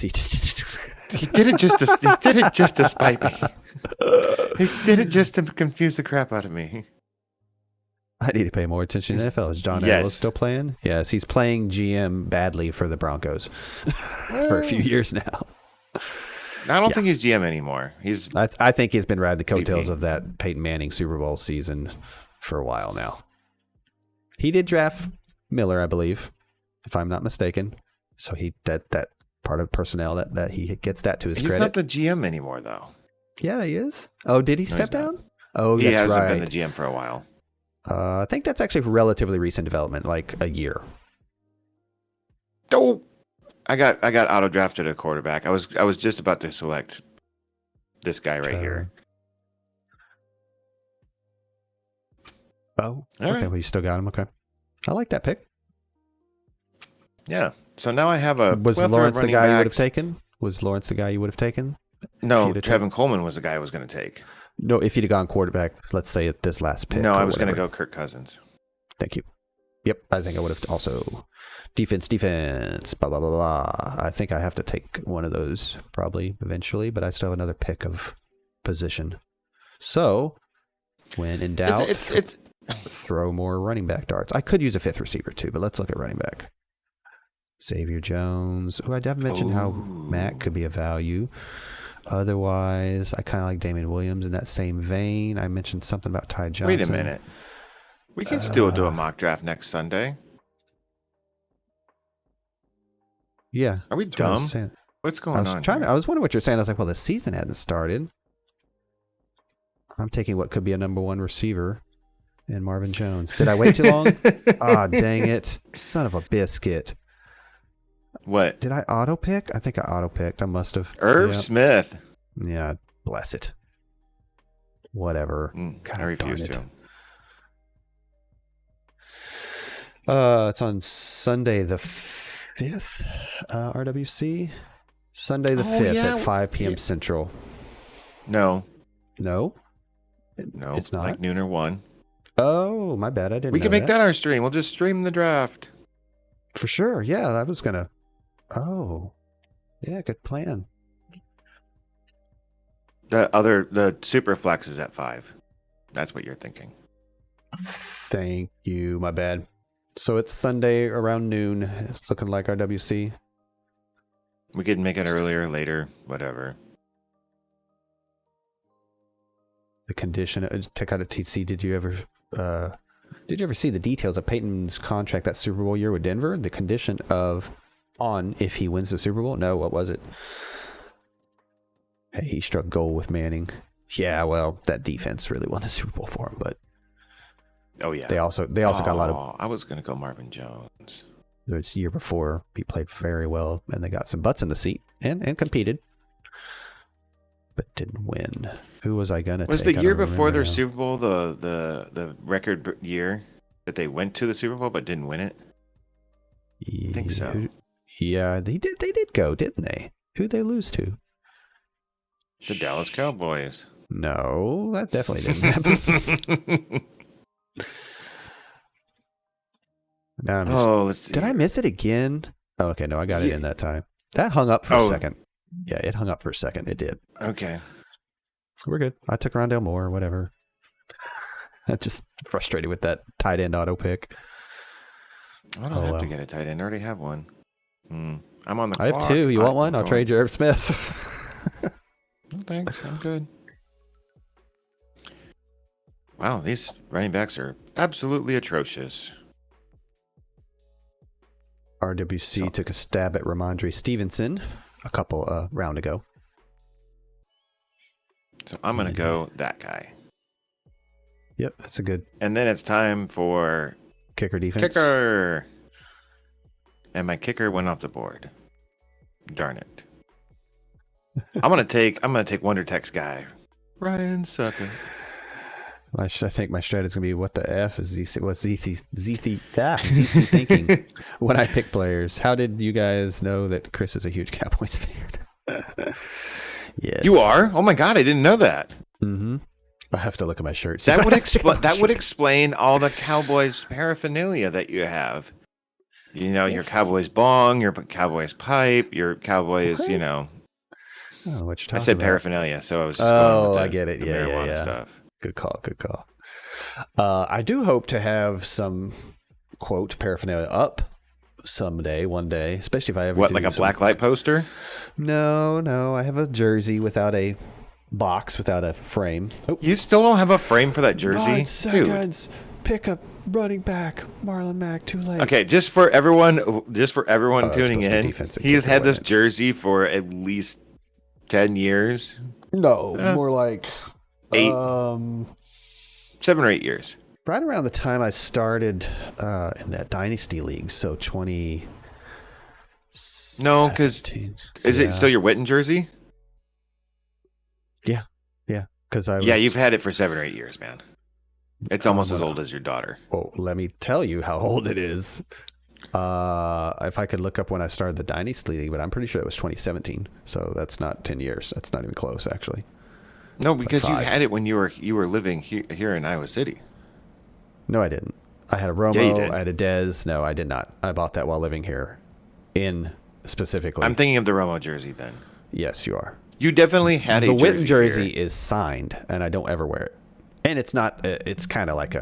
did it just to spite me. He did it just to confuse the crap out of me.
I need to pay more attention to the NFL. Is John Ellis still playing? Yes, he's playing GM badly for the Broncos for a few years now.
I don't think he's GM anymore.
I think he's been riding the coattails of that Peyton Manning Super Bowl season for a while now. He did draft Miller, I believe, if I'm not mistaken. So that part of personnel that he gets that to his credit.
He's not the GM anymore, though.
Yeah, he is. Oh, did he step down?
Oh, he hasn't been the GM for a while.
I think that's actually relatively recent development, like a year.
Oh, I got auto drafted a quarterback. I was just about to select this guy right here.
Oh, okay. Well, you still got him. Okay, I like that pick.
Yeah. So now I have a.
Was Lawrence the guy you would have taken? Was Lawrence the guy you would have taken?
No, Tevin Coleman was the guy I was going to take.
No, if you'd have gone quarterback, let's say at this last pick.
No, I was going to go Kirk Cousins.
Thank you. Yep, I think I would have also defense, blah, blah, blah, blah. I think I have to take one of those probably eventually, but I still have another pick of position. So, when in doubt, throw more running back darts. I could use a 5th receiver too, but let's look at running back. Xavier Jones. Oh, I haven't mentioned how Matt could be a value. Otherwise, I kind of like Damian Williams in that same vein. I mentioned something about Ty Johnson.
Wait a minute. We can still do a mock draft next Sunday.
Yeah.
Are we dumb? What's going on?
I was wondering what you're saying. I was like, well, the season hadn't started. I'm taking what could be a number one receiver in Marvin Jones. Did I wait too long? Ah, dang it. Son of a biscuit.
What?
Did I auto pick? I think I auto picked. I must have.
Irv Smith.
Yeah, bless it. Whatever.
I refuse to.
It's on Sunday the 5th, RWC. Sunday the 5th at 5 p.m. Central.
No.
No?
No.
It's not?
Like noon or 1.
Oh, my bad. I didn't know
We can make that our stream. We'll just stream the draft.
For sure. Yeah, I was going to. Oh. Yeah, good plan.
The super flex is at 5. That's what you're thinking.
Thank you. My bad. So it's Sunday around noon. It's looking like RWC.
We could make it earlier, later, whatever.
The condition. Check out a TC. Did you ever see the details of Peyton's contract that Super Bowl year with Denver? The condition of on if he wins the Super Bowl? No, what was it? Hey, he struck gold with Manning. Yeah, well, that defense really won the Super Bowl for him, but
oh yeah,
they also got a lot of.
I was gonna go Marvin Jones.
This year before, he played very well, and they got some butts in the seat and competed, but didn't win. Who was I gonna?
Was the year before their Super Bowl the record year that they went to the Super Bowl but didn't win it? I think so.
Yeah, they did go, didn't they? Who'd they lose to?
The Dallas Cowboys.
No, that definitely didn't happen.
Let's see.
Did I miss it again? Oh, okay, no, I got it in that time. That hung up for a second. Yeah, it hung up for a second. It did.
Okay.
We're good. I took Rondale Moore, whatever. I'm just frustrated with that tight end auto pick.
I don't have to get a tight end. I already have one. I'm on the clock.
I have 2. You want one? I'll trade you Irv Smith.
No, thanks. I'm good. Wow, these running backs are absolutely atrocious.
RWC took a stab at Ramondre Stevenson a couple round ago.
So I'm going to go that guy.
Yep, that's a good.
And then it's time for
kicker defense.
Kicker. And my kicker went off the board. Darn it. I'm gonna take Wonder Tech's guy, Ryan Sucker.
I think my strat is gonna be what the F is ZC thinking when I pick players. How did you guys know that Chris is a huge Cowboys fan? Yes,
you are. Oh my God, I didn't know that.
Mm-hmm. I have to look at my shirt.
That would explain all the Cowboys paraphernalia that you have. You know, your Cowboys bong, your Cowboys pipe, your Cowboys, what? You know.
Oh, what you talking
I said
about?
paraphernalia, so I was just going with
I get it. Yeah.
Stuff.
Good call. I do hope to have some, quote, paraphernalia up someday, one day, especially if I ever
What, like a black light poster?
No. I have a jersey without a box, without a frame.
Oh. You still don't have a frame for that jersey?
9 seconds. Dude. Pick up running back, Marlon Mack, too late.
Okay, just for everyone tuning in, he's had this jersey for at least 10 years.
No, more like
8, 7 or 8 years.
Right around the time I started in that Dynasty League, so 20.
No, because is it still your Witten jersey?
Yeah, because
you've had it for 7 or 8 years, man. It's almost as old as your daughter.
Well, let me tell you how old it is. If I could look up when I started the Dynasty League, but I'm pretty sure it was 2017. So that's not 10 years. That's not even close, actually.
No, because you had it when you were living here in Iowa City.
No, I didn't. I had a Romo. I had a Dez. No, I did not. I bought that while living here, specifically.
I'm thinking of the Romo jersey then.
Yes, you are.
You definitely had
the Witten jersey is signed, and I don't ever wear it. And it's not. It's kind of like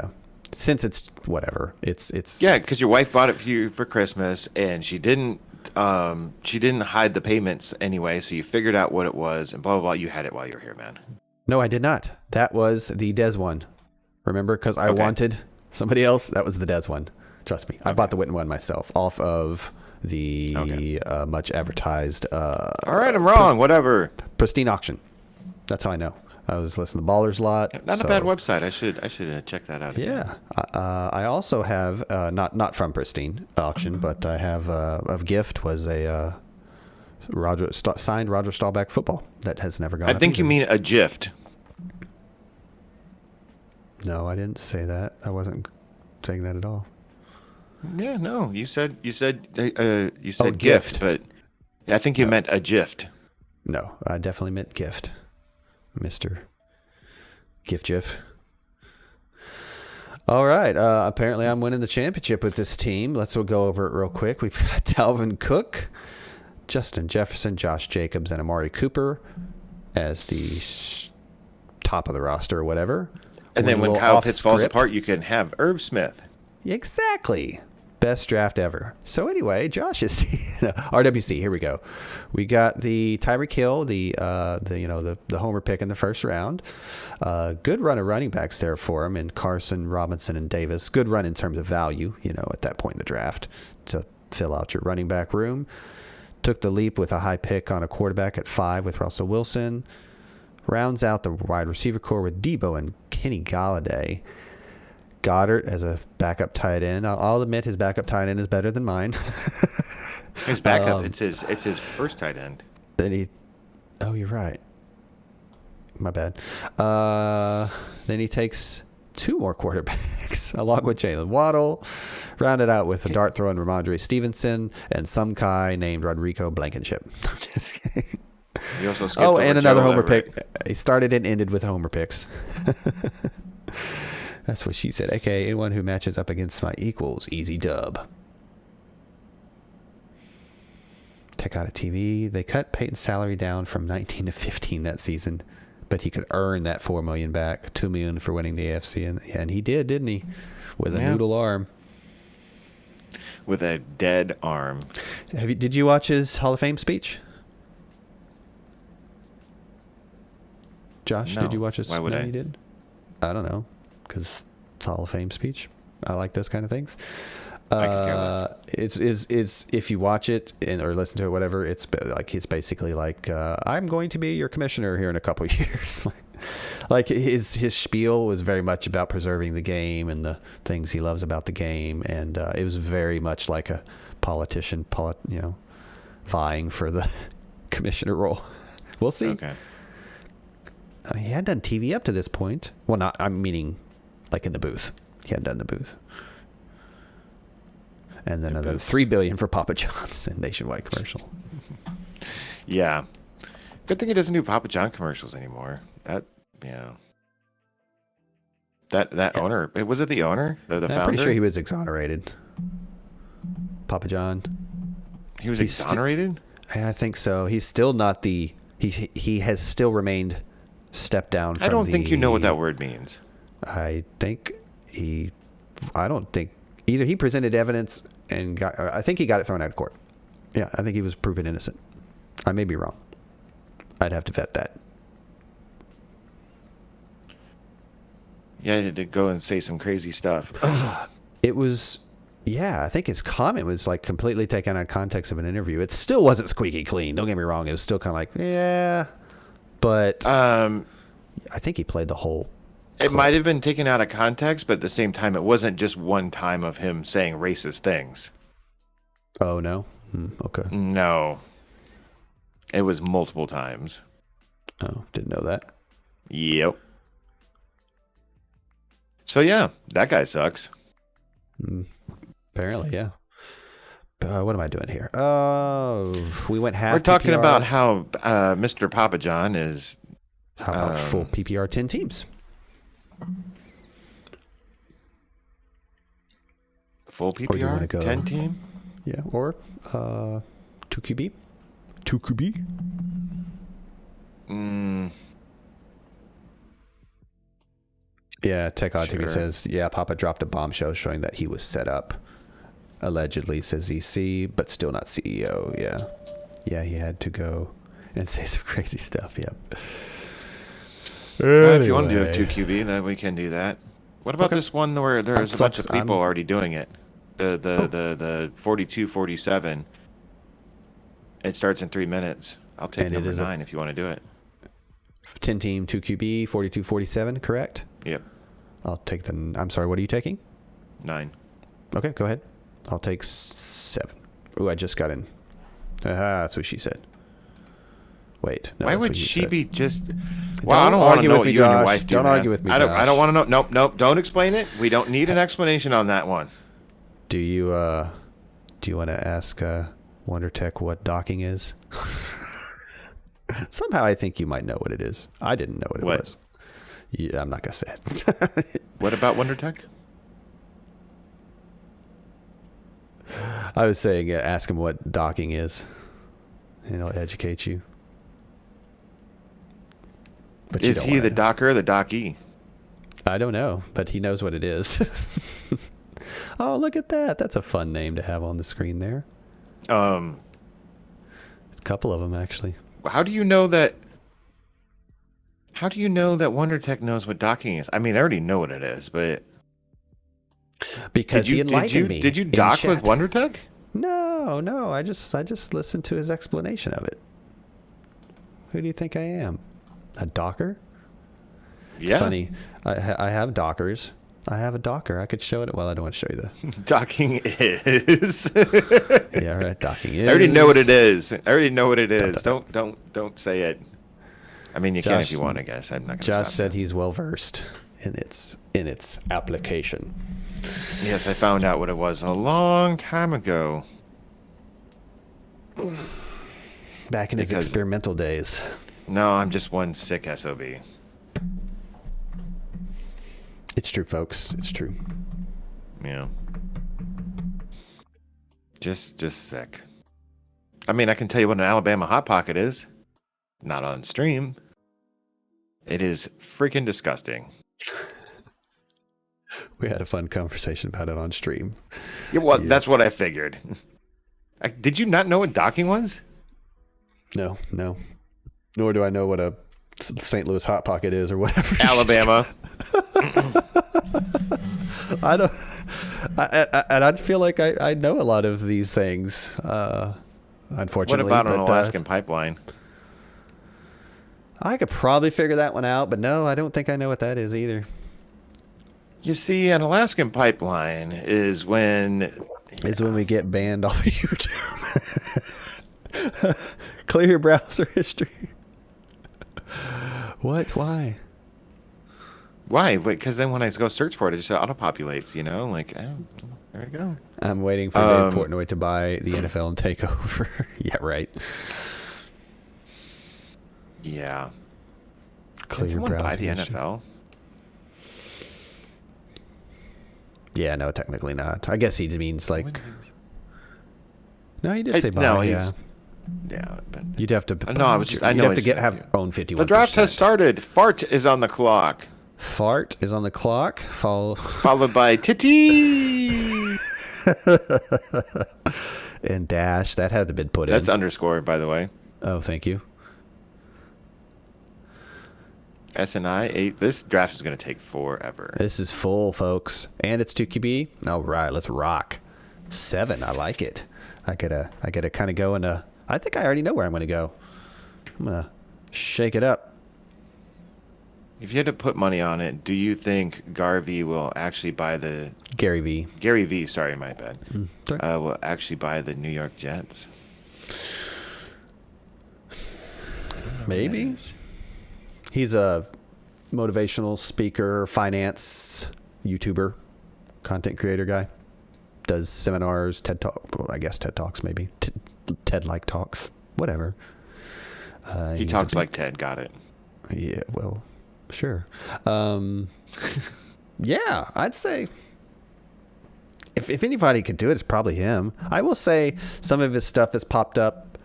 since it's whatever. It's.
Yeah, because your wife bought it for you for Christmas, and she didn't hide the payments anyway. So you figured out what it was, and blah blah blah. You had it while you were here, man.
No, I did not. That was the Dez one. Remember, because I wanted somebody else. That was the Dez one. Trust me, I bought the Witten one myself off of the much advertised.
All right, I'm wrong. Whatever.
Pristine Auction. That's how I know. I was listening to Ballers a lot.
Not a bad website. I should check that out.
Yeah. I also have not from Pristine Auction, but I have a gift was a signed Roger Staubach football that has never gone.
I think you mean a gift.
No, I didn't say that. I wasn't saying that at all.
Yeah, no. You said
gift.
gift, but I think you meant a gift.
No, I definitely meant gift, Mr. Gift Jiff. All right. Apparently, I'm winning the championship with this team. Let's go over it real quick. We've got Dalvin Cook, Justin Jefferson, Josh Jacobs, and Amari Cooper as the top of the roster or whatever.
And then when Kyle Pitts falls apart, you can have Irv Smith.
Exactly. Best draft ever. So anyway, Josh is RWC. Here we go. We got the Tyreek Hill, the homer pick in the first round. Good run of running backs there for him in Carson, Robinson, and Davis. Good run in terms of value, at that point in the draft to fill out your running back room. Took the leap with a high pick on a quarterback at 5 with Russell Wilson. Rounds out the wide receiver core with Debo and Kenny Golladay. Goddard as a backup tight end. I'll admit his backup tight end is better than mine.
His backup, it's his first tight end.
Oh, you're right. My bad. Then he takes 2 more quarterbacks along with Jalen Waddle. Rounded out with a dart throw and Ramondre Stevenson and some guy named Rodrigo Blankenship. I'm just kidding.
He also skipped
and another homer
Everett.
pick. He started and ended with homer picks. That's what she said. AKA anyone who matches up against my equals. Easy dub. Tech out of TV. They cut Peyton's salary down from 19 to 15 that season, but he could earn that $4 million back, $2 million for winning the AFC, and he did, didn't he? With a noodle arm.
With a dead arm.
Did you watch his Hall of Fame speech? Josh,
No.
did you watch his?
Why would I?
You did? I don't know, because it's Hall of Fame speech. I like those kind of things.
I could care less.
It's if you watch it or listen to it, whatever. It's basically like I'm going to be your commissioner here in a couple of years. Like his spiel was very much about preserving the game and the things he loves about the game, and it was very much like a politician, vying for the commissioner role. We'll see.
Okay.
He hadn't done TV up to this point. Well, I'm meaning like in the booth. He hadn't done the booth. And then another $3 billion for Papa John's and nationwide commercial.
Yeah. Good thing he doesn't do Papa John commercials anymore. That owner, was it the owner? The founder?
I'm pretty sure he was exonerated. Papa John.
He was exonerated?
I think so. He's still not the... He has still remained stepped down from
I don't think you know what that word means.
I don't think... Either he presented evidence and I think he got it thrown out of court. Yeah, I think he was proven innocent. I may be wrong. I'd have to vet that.
Yeah, he did go and say some crazy stuff.
It was... Yeah, I think his comment was like completely taken out of context of an interview. It still wasn't squeaky clean. Don't get me wrong. It was still kind of like, yeah. But I think he played the whole
It might have been taken out of context, but at the same time, it wasn't just one time of him saying racist things.
Oh, no? Okay.
No. It was multiple times.
Oh, didn't know that.
Yep. So, yeah, that guy sucks.
Apparently, yeah. What am I doing here? Oh, we went half.
We're talking
PPR.
about how Mr. Papa John is...
How about full PPR 10 teams?
Full PPR? 10 team?
Yeah, or 2QB? 2QB? Yeah, Tech Odd TV says, Papa dropped a bombshell showing that he was set up. Allegedly, says EC, but still not CEO. Yeah. Yeah, he had to go and say some crazy stuff. Yep.
If you want to do a 2QB, then we can do that. What about this one where there's a bunch of people already doing it? The 4247. It starts in 3 minutes. I'll take
And
number 9 if you want to do it.
10 team 2QB 4247, correct?
Yep.
I'll take the. I'm sorry. What are you taking?
9.
Okay, go ahead. I'll take 7. Ooh, I just got in. That's what she said. Wait. No,
why would she
said.
be just? Well, I don't want to know what you and your wife do.
Don't argue with me.
I don't want to know. Nope. Don't explain it. We don't need an explanation on that one.
Do you want to ask WonderTech what docking is? Somehow I think you might know what it is. I didn't know what it was. Yeah, I'm not gonna say it.
What about WonderTech?
I was saying, ask him what docking is, and I'll educate you. But
is he the docker or the dockee?
I don't know, but he knows what it is. Oh, look at that! That's a fun name to have on the screen there. A couple of them actually.
How do you know that? How do you know that WonderTech knows what docking is? I mean, I already know what it is, but
because he enlightened me.
Did you dock with WonderTech?
No. I just listened to his explanation of it. Who do you think I am? A docker?
Yeah.
It's funny. I have dockers. I have a docker. I could show it. Well, I don't want to show you the.
Docking is.
Yeah, right. Docking is.
I already know what it is. Don't say it. I mean, you can if you want, I guess. I'm not going to.
Josh said he's well versed in its application.
Yes, I found out what it was a long time ago.
Back in his experimental days.
No, I'm just one sick SOB.
It's true, folks. It's true.
Yeah. Just sick. I mean, I can tell you what an Alabama Hot Pocket is. Not on stream. It is freaking disgusting.
We had a fun conversation about it on stream.
Yeah, well, that's what I figured. Did you not know what docking was?
No. Nor do I know what a St. Louis Hot Pocket is or whatever.
Alabama.
I don't. I feel like I know a lot of these things. Unfortunately.
What about an Alaskan pipeline?
I could probably figure that one out, but no, I don't think I know what that is either.
You see, an Alaskan pipeline is when
we get banned off of YouTube. Clear your browser history. What? Why?
Why? Because then when I go search for it, it just auto-populates, like, oh, there we go.
I'm waiting for Dave Portnoy to buy the NFL and take over. Yeah, right.
Yeah.
Clear
Can someone buy the
history.
NFL?
Yeah, no, technically not. I guess he means like... No, he did say buy. No, yeah.
Yeah, but
you'd have to.
No, I was just. I know.
You'd have to have own 51%.
The draft has started. Fart is on the clock.
Fart is on the clock.
Followed by Titty.
And dash. That had to been put in.
That's underscore, by the way.
Oh, thank you.
SNI 8. This draft is going to take forever.
This is full, folks, and it's 2QB. All right, let's rock. 7. I like it. I gotta kind of go into. I think I already know where I'm going to go. I'm going to shake it up.
If you had to put money on it, do you think Garvey will actually buy the...
Gary V,
sorry, my bad.
Sorry.
Will actually buy the New York Jets?
Maybe. He's a motivational speaker, finance YouTuber, content creator guy. Does seminars, TED Talk. Well, I guess TED Talks maybe. TED-like talks. Whatever.
He talks like Ted. Got it.
Yeah, well, sure. Yeah, I'd say if anybody could do it, it's probably him. I will say some of his stuff has popped up,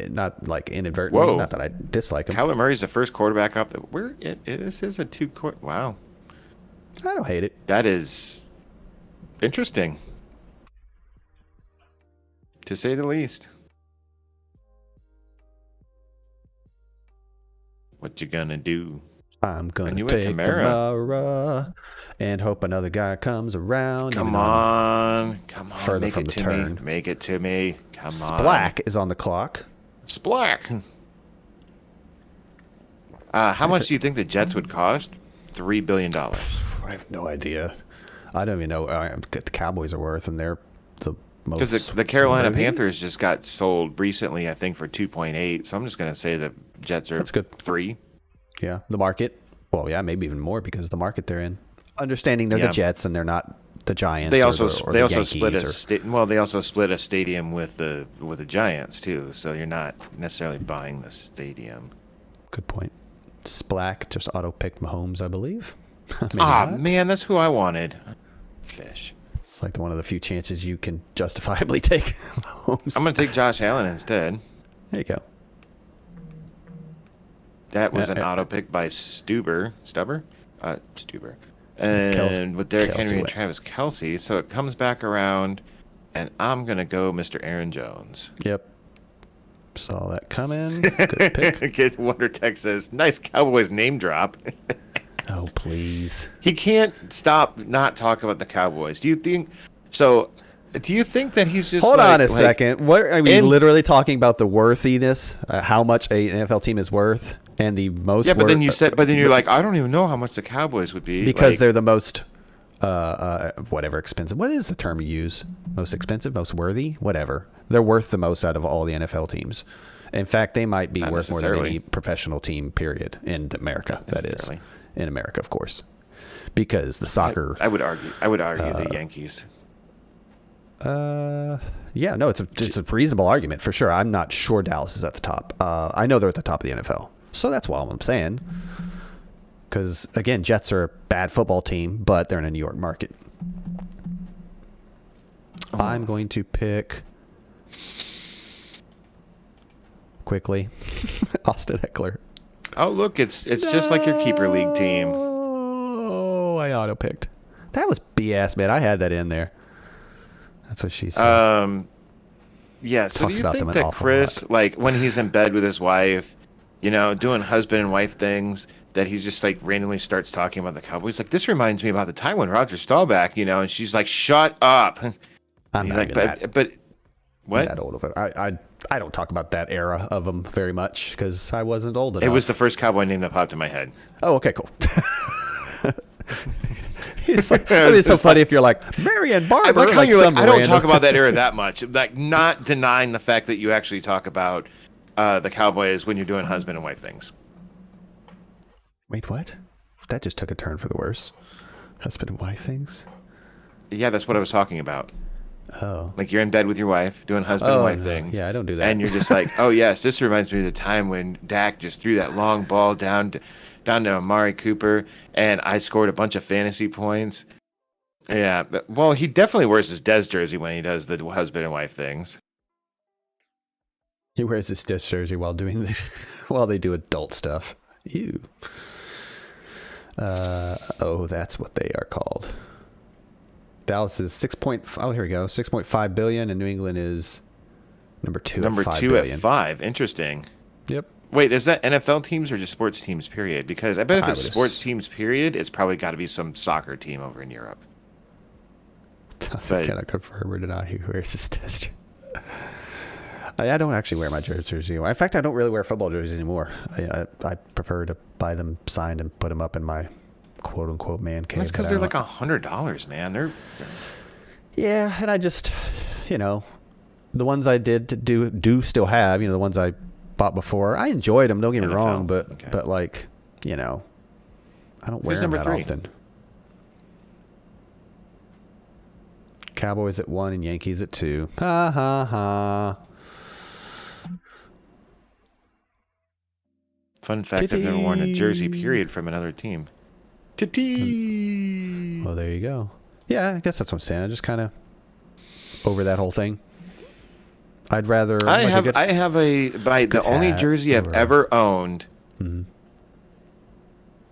not like inadvertently.
Whoa.
Not that I dislike him.
Kyler Murray's the first quarterback off the... This is a 2-quarter... Wow.
I don't hate it.
That is... interesting, to say the least. What you gonna do?
I'm going to take Kamara and hope another guy comes around.
Come on.
Further from the turn.
Make it to me. Come on.
Splack is on the clock.
Splack. How much do you think the Jets would cost? $3 billion.
I have no idea. I don't even know what the Cowboys are worth, and they're the most.
Because the Carolina Panthers just got sold recently, I think, for 2.8. So I'm just going to say the Jets are
That's good.
3.
Yeah, the market. Well, yeah, maybe even more because of the market they're in. Understanding they're the Jets and they're not the Giants. They also
they also split they also split a stadium with the Giants too. So you're not necessarily buying the stadium.
Good point. Splack just auto picked Mahomes, I believe.
Man, that's who I wanted. Fish.
It's like one of the few chances you can justifiably take Mahomes.
I'm going to take Josh Allen instead.
There you go.
That was an auto pick by Stuber. And with Derrick Henry and Travis Kelce. So it comes back around, and I'm going to go Mr. Aaron Jones.
Yep. Saw that coming. Good pick.
Get Wonder Tech says, nice Cowboys name drop.
Oh, please.
He can't stop not talking about the Cowboys. Do you think that he's just
Hold on a second. What are we literally talking about the worthiness, how much an NFL team is worth? And the most.
Yeah, but then you're like, I don't even know how much the Cowboys would be
because they're the most, whatever expensive. What is the term you use? Most expensive, most worthy, whatever. They're worth the most out of all the NFL teams. In fact, they might be worth more than any professional team. Period in America. That is in America, of course, because the soccer.
I would argue the Yankees.
Yeah, no, it's a reasonable argument for sure. I'm not sure Dallas is at the top. I know they're at the top of the NFL. So that's what I'm saying. Because, again, Jets are a bad football team, but they're in a New York market. I'm going to pick, quickly, Austin Eckler.
Oh, look, it's just like your keeper league team.
Oh, I auto-picked. That was BS, man. I had that in there. That's what she said.
Yeah, so do you think that Chris, like, when he's in bed with his wife, doing husband and wife things, that he just like randomly starts talking about the Cowboys? Like, this reminds me about the time when Roger Staubach, and she's like, "Shut up."
I'm not
like, but what?
I'm that old of it. I don't talk about that era of them very much because I wasn't old enough.
It was the first cowboy name that popped in my head.
Oh, okay, cool. It's like, it's so funny if you're like Marion Barber.
I like how you're like, I don't talk about that era that much. Like, not denying the fact that you actually talk about the Cowboys when you're doing husband and wife things.
Wait, what? That just took a turn for the worse. Husband and wife things?
Yeah, that's what I was talking about.
Oh.
Like, you're in bed with your wife doing husband and wife things.
Yeah, I don't do that.
And you're just like, oh, yes, this reminds me of the time when Dak just threw that long ball down to Amari Cooper, and I scored a bunch of fantasy points. Yeah, well, he definitely wears his Dez jersey when he does the husband and wife things.
He wears his Dez jersey while they do adult stuff. Ew. That's what they are called. Dallas is here we go, 6.5 billion, and New England is number 2
at 5. Interesting.
Yep.
Wait, is that NFL teams or just sports teams, period? Because I bet if it's sports teams, period, it's probably got to be some soccer team over in Europe.
Can I confirm or deny who wears this test? I don't actually wear my jerseys anymore. In fact, I don't really wear football jerseys anymore. I prefer to buy them signed and put them up in my quote-unquote man cave.
That's because they're like $100, man.
Yeah, and I just, the ones I did do still have, the ones I bought before. I enjoyed them, don't get me wrong, but like, I don't wear them that often. Cowboys at 1 and Yankees at 2. Ha ha ha.
Fun fact, I've never worn a jersey, period, from another team. Titty.
Well, there you go. Yeah, I guess that's what I'm saying. I just kind of over that whole thing. I'd rather.
The only jersey I've ever owned.
Mm-hmm.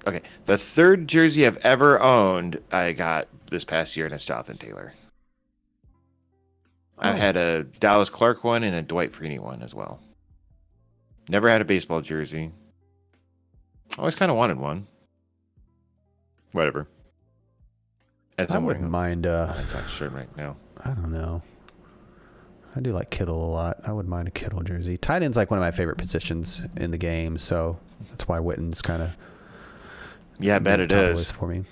Okay, the third jersey I've ever owned, I got this past year, and it's Jonathan Taylor. I had a Dallas Clark one and a Dwight Freeney one as well. Never had a baseball jersey. Always kind of wanted one. Whatever.
I wouldn't mind.
That's not sure right now.
I don't know. I do like Kittle a lot. I wouldn't mind a Kittle jersey. Tight end's like one of my favorite positions in the game, so that's why Witten's kind of.
Yeah, I bet it is
for me.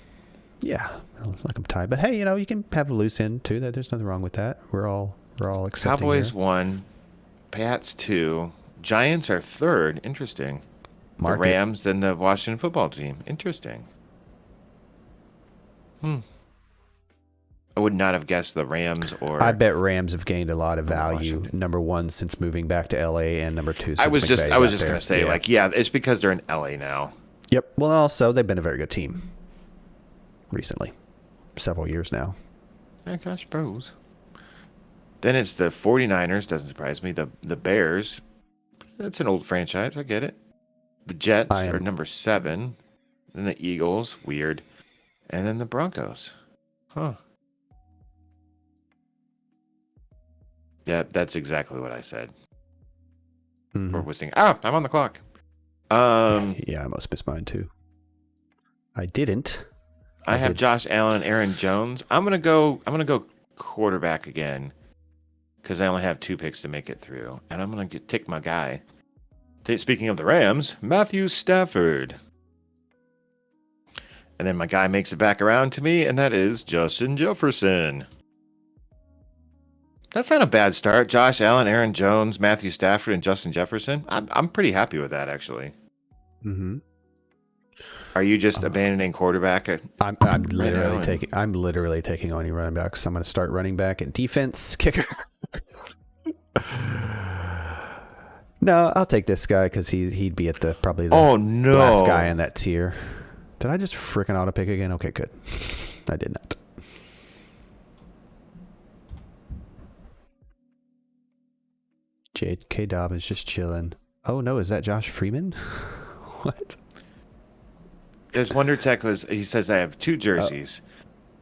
Yeah, I like them tied, but hey, you can have a loose end too. There's nothing wrong with that. We're all accepting.
Cowboys
here.
1, Pats 2, Giants are 3rd. Interesting. The Rams, then the Washington football team. Interesting. I would not have guessed the Rams or.
I bet Rams have gained a lot of value. Washington. Number 1 since moving back to LA, and number 2 since
I was just going to say, it's because they're in LA now.
Yep. Well, also they've been a very good team recently, several years now.
I suppose. Then it's the 49ers. Doesn't surprise me. The Bears. That's an old franchise. I get it. The Jets are number 7. Then the Eagles. Weird. And then the Broncos. Huh. Yeah, that's exactly what I said.
Mm-hmm.
Or was thinking, I'm on the clock.
Yeah, I must miss mine too. I didn't.
I have Josh Allen and Aaron Jones. I'm gonna go quarterback again because I only have 2 picks to make it through, and I'm gonna take my guy. Speaking of the Rams, Matthew Stafford. And then my guy makes it back around to me, and that is Justin Jefferson. That's not a bad start. Josh Allen, Aaron Jones, Matthew Stafford, and Justin Jefferson. I'm pretty happy with that, actually.
Mm-hmm.
Are you just abandoning quarterback?
I'm literally taking on your running backs. I'm going to start running back at defense, kicker. No, I'll take this guy because he'd be at probably the last guy in that tier. Did I just freaking auto pick again? Okay, good. I did not. J.K. Dobbins just chilling. Oh no, is that Josh Freeman? What?
His Wonder Tech he says I have 2 jerseys.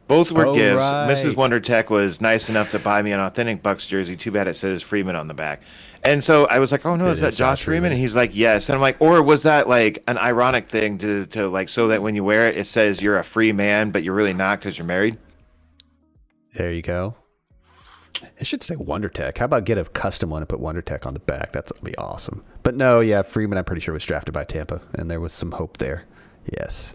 Both were gifts. Right. Mrs. Wonder Tech was nice enough to buy me an authentic Bucks jersey. Too bad it says Freeman on the back. And so I was like, oh no, is that Josh Freeman? And he's like, yes. And I'm like, or was that like an ironic thing to like, so that when you wear it, it says you're a free man, but you're really not because you're married?
There you go. It should say Wonder Tech. How about get a custom one and put Wonder Tech on the back? That's going to be awesome. But no, yeah, Freeman, I'm pretty sure was drafted by Tampa, and there was some hope there. Yes.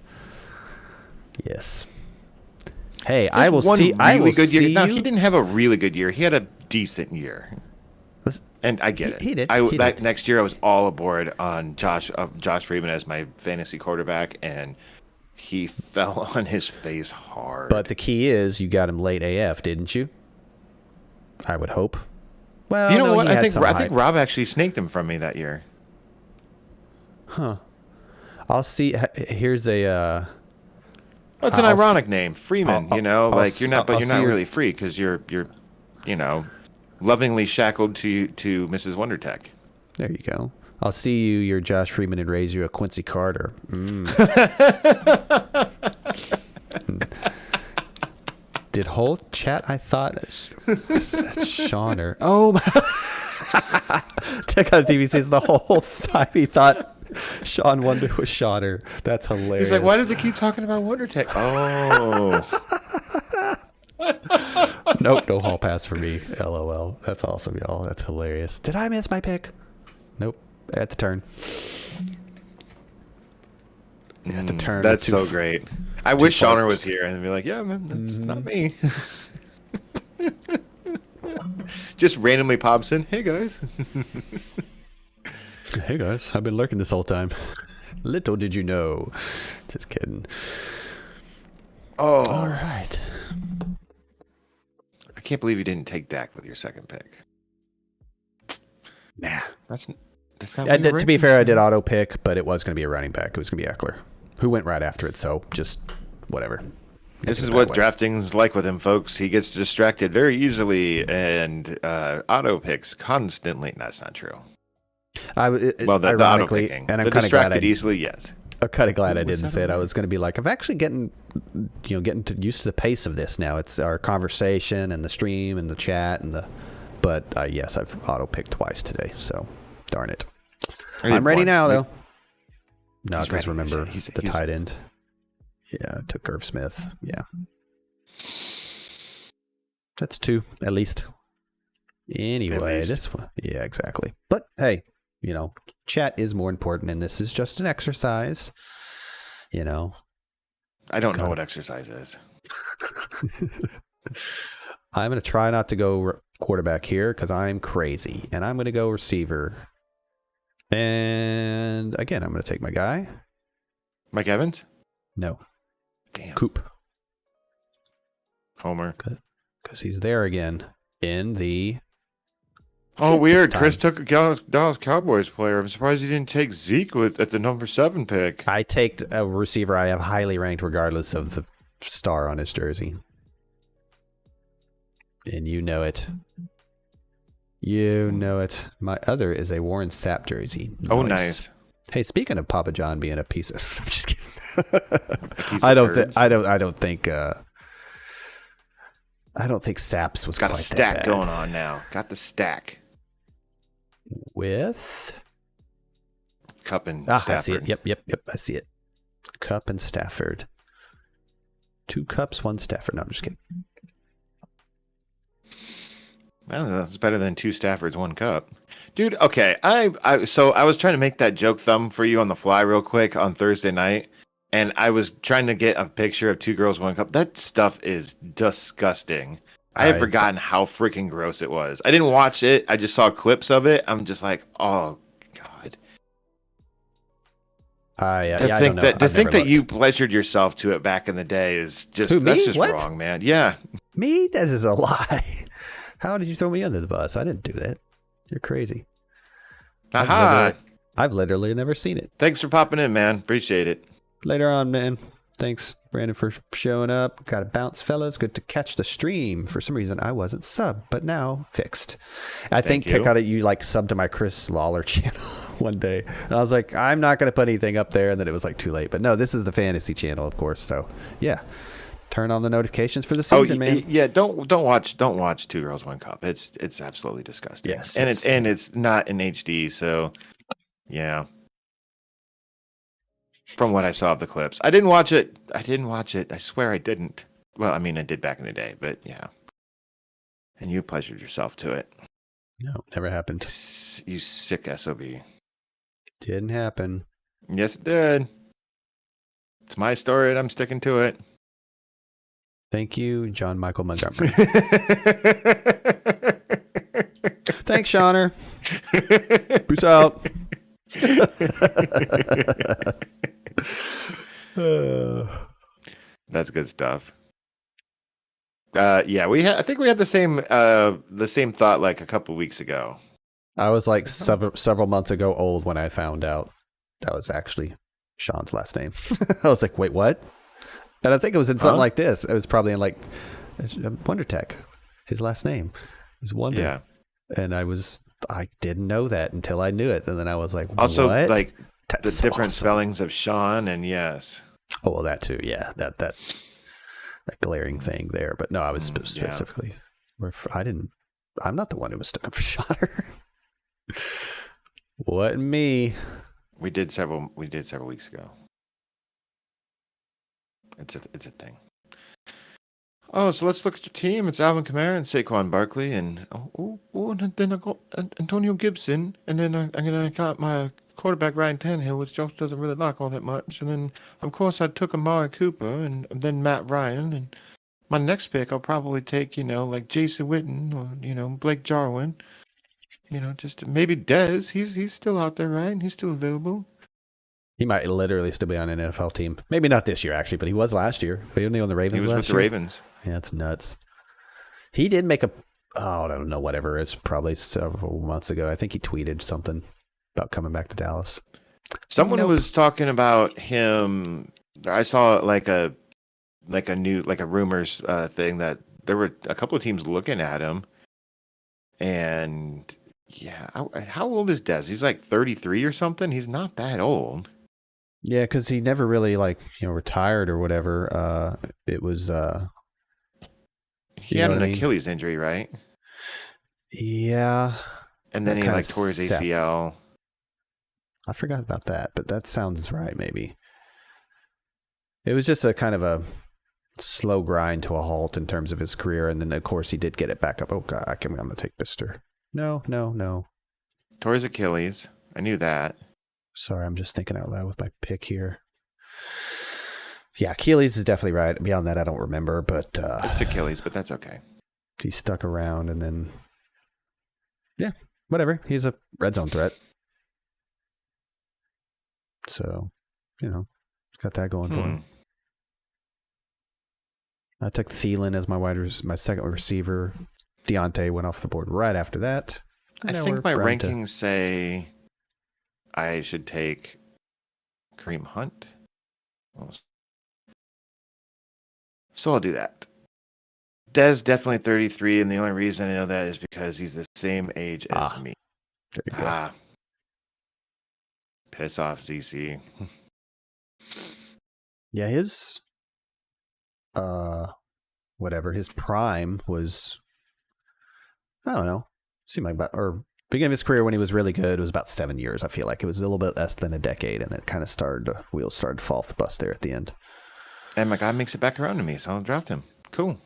Hey, I will see. I will see you.
No, he didn't have a really good year. He had a decent year, and I get it.
He did.
Next year, I was all aboard on Josh Freeman as my fantasy quarterback, and he fell on his face hard.
But the key is, you got him late AF, didn't you? I would hope. Well,
you know what? I think Rob actually snaked him from me that year.
Huh. I'll see. Here's a.
It's an ironic name, Freeman. You're not really free because you're, lovingly shackled to Mrs. Wonder Tech.
There you go. I'll see you, your Josh Freeman, and raise you a Quincy Carter. Did whole chat? I thought Shawner. Oh my! Tech on TV says the whole time he thought Sean Wonder was Shawner. That's hilarious.
He's like, why did they keep talking about Wonder Tech? Oh.
Nope, no hall pass for me. LOL. That's awesome, y'all. That's hilarious. Did I miss my pick? Nope. At the turn. At the turn.
That's so great. I wish Shawner was here and be like, yeah, man, that's not me. Just randomly pops in. Hey, guys.
Hey, guys. I've been lurking this whole time. Little did you know. Just kidding.
Oh.
All right.
I can't believe you didn't take Dak with your second pick.
Nah.
That's not
to be fair, I did auto pick, but it was going to be a running back. It was going to be Eckler, who went right after it, so just whatever.
This is what drafting's like with him, folks. He gets distracted very easily and auto picks constantly. That's not true.
The auto picking. And I'm kind of glad
easily, yes.
I'm kind of glad I didn't say it. I was going to be like, I'm actually getting used to the pace of this now. It's our conversation and the stream and the chat but yes, I've auto picked twice today, so darn it. I'm ready now, though. No, because remember the tight end. Yeah, took Irv Smith. Yeah. That's 2, at least. Anyway, this one. Yeah, exactly. But hey, chat is more important, and this is just an exercise.
I don't know what exercise is.
I'm going to try not to go quarterback here because I'm crazy, and I'm going to go receiver. And again, I'm going to take my guy.
Mike Evans?
No.
Damn.
Coop.
Homer.
Because he's there again in the...
Oh, weird. Chris took a Dallas Cowboys player. I'm surprised he didn't take Zeke at the number 7 pick.
I take a receiver I have highly ranked regardless of the star on his jersey. And you know it. You know it. My other is a Warren Sapp jersey. Nice.
Oh, nice.
Hey, speaking of Papa John being a piece of... I'm just kidding. I don't think Sapp's was
got
quite
a stack
that bad.
going on now. Got the stack.
With
Kupp and Stafford.
I see it. Yep. I see it. Kupp and Stafford. 2 Kupps, 1 Stafford. No, I'm just kidding.
Well, that's better than 2 Staffords, 1 Kupp. Dude, okay. So I was trying to make that joke thumb for you on the fly real quick on Thursday night, and I was trying to get a picture of 2 girls, 1 cup. That stuff is disgusting. I had forgotten how freaking gross it was. I didn't watch it. I just saw clips of it. I'm just like, oh, God.
I don't know.
To think that you pleasured yourself to it back in the day is just...
Who,
that's
me?
just
What?
Wrong, man. Yeah.
Me? That is a lie. How did you throw me under the bus? I didn't do that. You're crazy.
Aha!
I've literally never seen it.
Thanks for popping in, man. Appreciate it.
Later on, man. Thanks, Brandon, for showing up. Got to bounce, fellas. Good to catch the stream. For some reason, I wasn't subbed, but now fixed. I think you subbed to my Chris Lawler channel one day. And I was like, I'm not going to put anything up there. And then it was like too late. But no, this is the fantasy channel, of course. So, yeah. Turn on the notifications for the season, man.
Yeah, don't watch 2 Girls, 1 Cup. It's absolutely disgusting.
Yes,
it's not in HD, so yeah. From what I saw of the clips, I didn't watch it. I swear I didn't. Well, I mean, I did back in the day, but yeah. And you pleasured yourself to it.
No, never happened.
You sick SOB.
Didn't happen.
Yes, it did. It's my story, and I'm sticking to it.
Thank you, John Michael Montgomery. Thanks, Shauner. Peace out.
That's good stuff. Yeah, I think we had the same thought like a couple weeks ago.
I was like several months ago old when I found out that was actually Sean's last name. I was like, wait, what? And I think it was in something like this. It was probably in like Wonder Tech. His last name is Wonder.
Yeah.
And I didn't know that until I knew it. And then I was like,
also,
what?
like the different spellings of Sean and yes.
Oh, well, that too. Yeah. That glaring thing there. But no, I was specifically, I'm not the one who was stuck up for Shauner. Wasn't me.
We did several weeks ago. It's a thing. Oh, so let's look at your team. It's Alvin Kamara and Saquon Barkley, and and then I got Antonio Gibson, and then I got my quarterback Ryan Tannehill, which Josh doesn't really like all that much. And then of course I took Amari Cooper, and then Matt Ryan, and my next pick I'll probably take like Jason Witten or Blake Jarwin, just maybe Dez. He's still out there, right? He's still available.
He might literally still be on an NFL team. Maybe not this year, actually, but he was last year. Wasn't he on the Ravens last year?
He was with the Ravens.
Yeah, it's nuts. He did make I don't know, whatever. It's probably several months ago. I think he tweeted something about coming back to Dallas.
Someone was talking about him. I saw like a rumors thing that there were a couple of teams looking at him. And yeah, how old is Dez? He's like 33 or something. He's not that old.
Yeah, because he never really retired or whatever. It was
he had an Achilles injury, right?
Yeah.
And then he tore his ACL.
I forgot about that, but that sounds right, maybe. It was just a kind of a slow grind to a halt in terms of his career, and then of course he did get it back up. Oh God, I'm gonna take Mister. No.
Tore his Achilles. I knew that.
Sorry, I'm just thinking out loud with my pick here. Yeah, Achilles is definitely right. Beyond that, I don't remember, but
it's Achilles, but that's okay.
He stuck around, and then whatever. He's a red zone threat, so he's got that going for him. I took Thielen as my second receiver. Deontay went off the board right after that.
I think my rankings say I should take Kareem Hunt. So I'll do that. Dez definitely 33, and the only reason I know that is because he's the same age as me.
There you go.
Piss off, ZC.
Yeah, his his prime was, I don't know, seemed like beginning of his career when he was really good was about 7 years. I feel like it was a little bit less than a decade, and then kind of wheels started to fall off the bus there at the end.
And my guy makes it back around to me, so I'll draft him. Cool.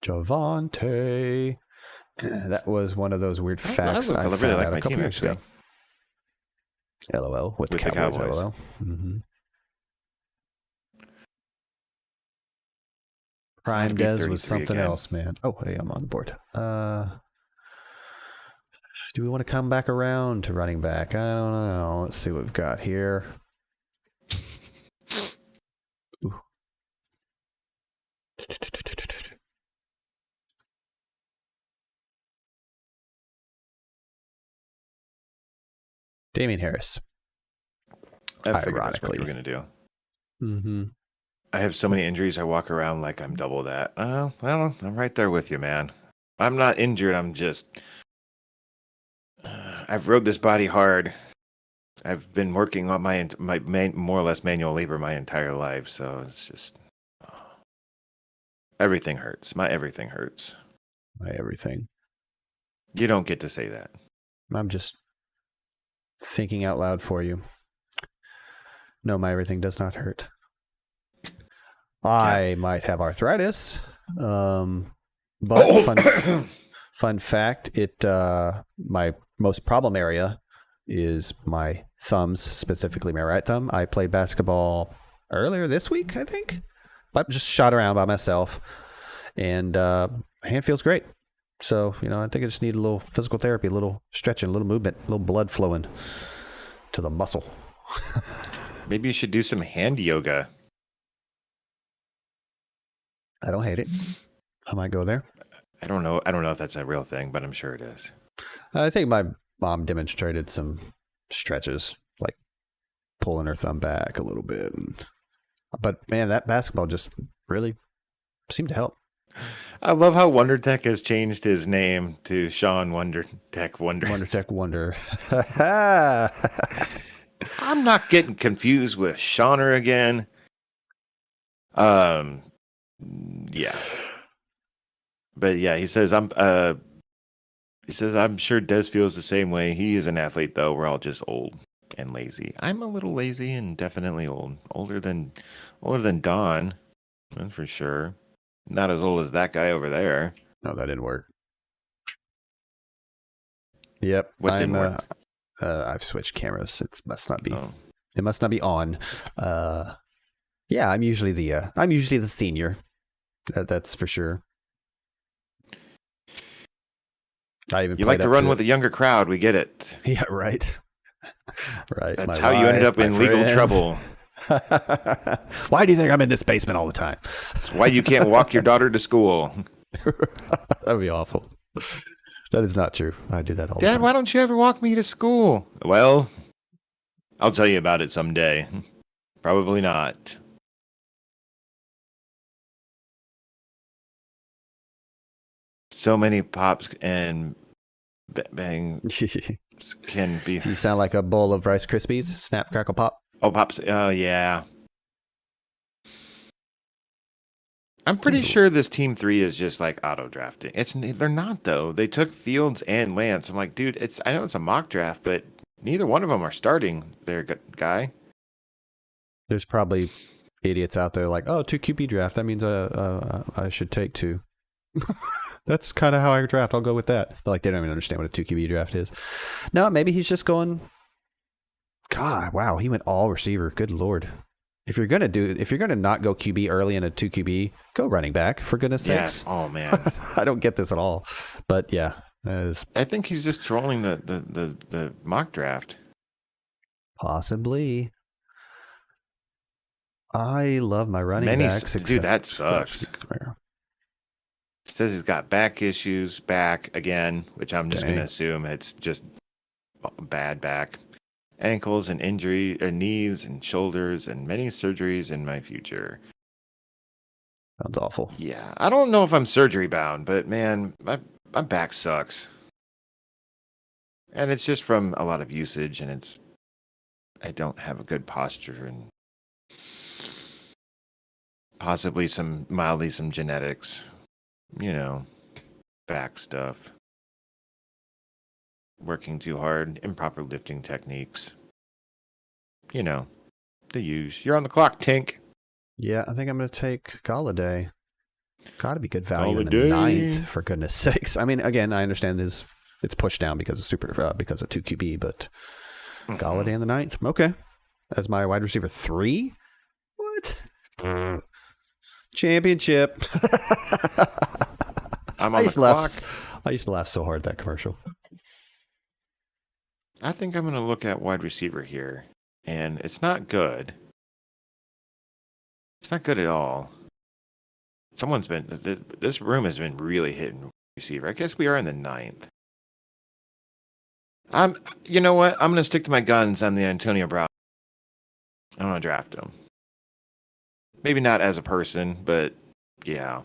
Javonte. That was one of those weird facts I really found out a couple years ago. LOL with the Cowboys. LOL. Mm-hmm. Prime Dez was something else, man. Oh, hey, I'm on the board. Do we want to come back around to running back? I don't know. Let's see what we've got here. Ooh. Damien Harris.
I figured that's what you were going to do.
Mm-hmm.
I have so many injuries, I walk around like I'm double that. Well, I'm right there with you, man. I'm not injured. I'm just... I've rode this body hard. I've been working on my more or less manual labor my entire life, so it's just... everything hurts. My everything hurts.
My everything.
You don't get to say that.
I'm just thinking out loud for you. No, my everything does not hurt. I might have arthritis, but fun fact, my most problem area is my thumbs, specifically my right thumb. I played basketball earlier this week, I think, but just shot around by myself, and my hand feels great. So, I think I just need a little physical therapy, a little stretching, a little movement, a little blood flowing to the muscle.
Maybe you should do some hand yoga.
I don't hate it. I might go there.
I don't know if that's a real thing, but I'm sure it is.
I think my mom demonstrated some stretches, like pulling her thumb back a little bit. But man, that basketball just really seemed to help.
I love how WonderTech has changed his name to Sean WonderTech Wonder.
WonderTech Wonder.
I'm not getting confused with Shauner again. Yeah. But yeah, he says I'm sure Des feels the same way. He is an athlete though. We're all just old and lazy. I'm a little lazy and definitely old. Older than Don, that's for sure. Not as old as that guy over there.
No, that didn't work. Yep.
What didn't work?
I've switched cameras. It must not be on. Yeah, I'm usually the senior. That's for sure.
You like to run with a younger crowd. We get it.
Yeah, right. Right.
That's how you ended up in legal trouble.
Why do you think I'm in this basement all the time?
That's why you can't walk your daughter to school.
That'd be awful. That is not true. I do that all the time.
Dad, why don't you ever walk me to school? Well, I'll tell you about it someday. Probably not. So many pops and bang can be.
You sound like a bowl of Rice Krispies. Snap, crackle, pop.
Oh, pops. Oh, yeah. I'm pretty sure this team 3 is just like auto drafting. They're not though. They took Fields and Lance. I'm like, dude, I know it's a mock draft, but neither one of them are starting their guy.
There's probably idiots out there like, oh, 2 QB draft. That means I should take 2. That's kind of how I draft. I'll go with that. Like, they don't even understand what a 2 QB draft is. No, maybe he's just going. God, wow, he went all receiver. Good Lord. If you're gonna not go QB early in a 2 QB, go running back, for goodness sakes.
Oh man.
I don't get this at all. But yeah.
I think he's just trolling the mock draft.
Possibly. I love my running backs.
Dude, that sucks. It says he's got back issues, back again, which I'm just going to assume it's just bad back. Ankles and injury, knees and shoulders, and many surgeries in my future.
Sounds awful.
Yeah, I don't know if I'm surgery bound, but man, my back sucks. And it's just from a lot of usage, and I don't have a good posture, and possibly mildly some genetics, back stuff. Working too hard, improper lifting techniques. The use. You're on the clock, Tink.
Yeah, I think I'm going to take Golladay. Got to be good value in the 9th, for goodness sakes. I mean, again, I understand it's pushed down because of because of 2 QB, but Golladay in the 9th. Okay. As my wide receiver 3? What? Championship.
I'm on the clock.
I used to laugh so hard at that commercial.
I think I'm going to look at wide receiver here, and it's not good. It's not good at all. This room has been really hitting receiver. I guess we are in the 9th. You know what? I'm going to stick to my guns on the Antonio Brown. I'm going to draft him. Maybe not as a person, but yeah.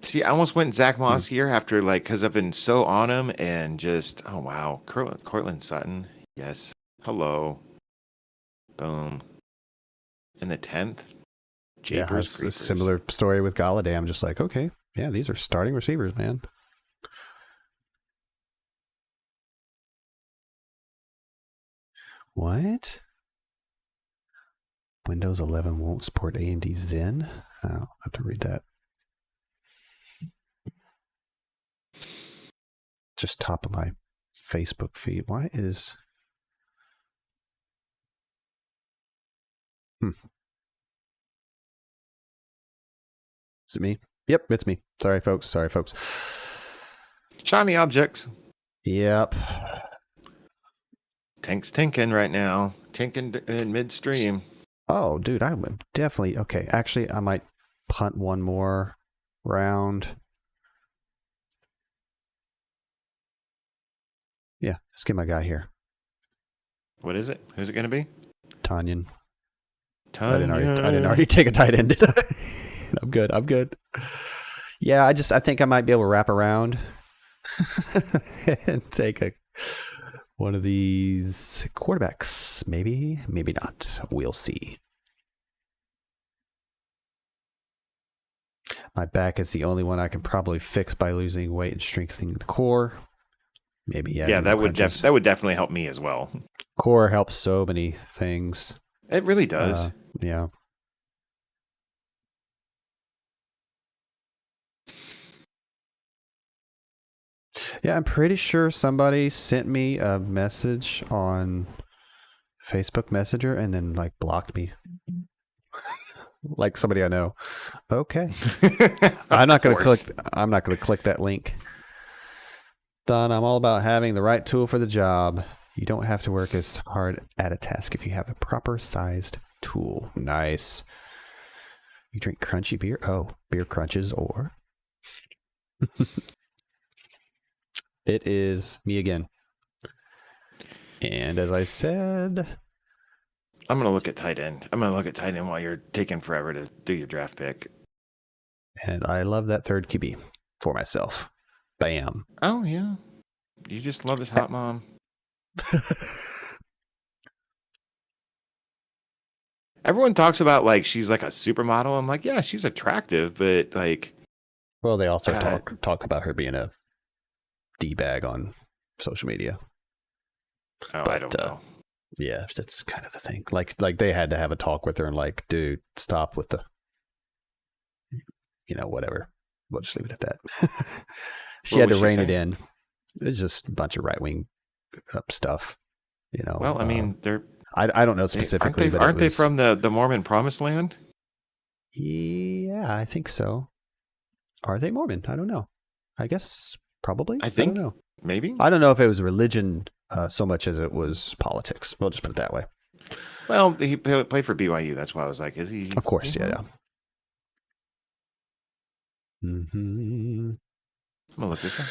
See, I almost went Zach Moss here after, because I've been so on him and just, oh wow. Cortland Sutton. Yes. Hello. Boom. In the 10th?
It's a similar story with Golladay. I'm just like, okay, yeah, these are starting receivers, man. What? Windows 11 won't support AMD Zen? I'll have to read that. Just top of my Facebook feed. Why is... Is it me? Yep, it's me. Sorry, folks.
Shiny objects.
Yep.
Tank's tinking right now. Tinking in midstream.
Oh, dude, I'm definitely... Okay, actually, I might punt one more round. Yeah, let's get my guy here.
What is it? Who's it going to be?
Tanyan. I didn't already take a tight end, did I? I'm good. Yeah, I think I might be able to wrap around and take one of these quarterbacks. Maybe not. We'll see. My back is the only one I can probably fix by losing weight and strengthening the core. Maybe, yeah.
Yeah, that would definitely help me as well.
Core helps so many things.
It really does.
Yeah. Yeah, I'm pretty sure somebody sent me a message on Facebook Messenger and then blocked me. Like somebody I know. Okay. I'm not going to click that link. Don, I'm all about having the right tool for the job. You don't have to work as hard at a task if you have a proper sized tool. Nice. You drink crunchy beer? Oh, beer crunches or... It is me again. And as I said...
I'm going to look at tight end. While you're taking forever to do your draft pick.
And I love that third QB for myself. Bam.
Oh, yeah. You just love his hot mom. Everyone talks about she's like a supermodel. I'm like, yeah, she's attractive, but
Well, they also talk about her being D-bag on social media.
Oh, but, I don't know.
Yeah, that's kind of the thing. Like they had to have a talk with her and like, dude, stop with the, whatever. We'll just leave it at that. She had to rein it in. It's just a bunch of right-wing stuff,
Well, I mean, they're.
I don't know specifically, but
aren't they from the Mormon Promised Land?
Yeah, I think so. Are they Mormon? I don't know. I guess probably.
I think.
I don't know.
Maybe.
I don't know if it was religion so much as it was politics. We'll just put it that way.
Well, he played for BYU. That's why I was like, is he?
Of course, yeah. Mm-hmm.
I'm gonna look this up.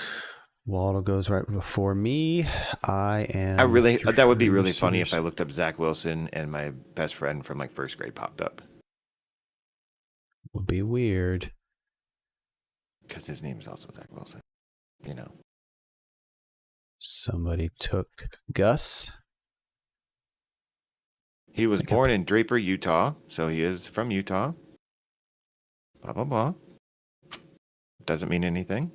Waddle goes right before me.
That would be really funny if I looked up Zach Wilson and my best friend from like first grade popped up.
Would be weird.
Because his name is also Zach Wilson.
Somebody took Gus.
He was born in Draper, Utah, so he is from Utah. Blah, blah, blah. Doesn't mean anything.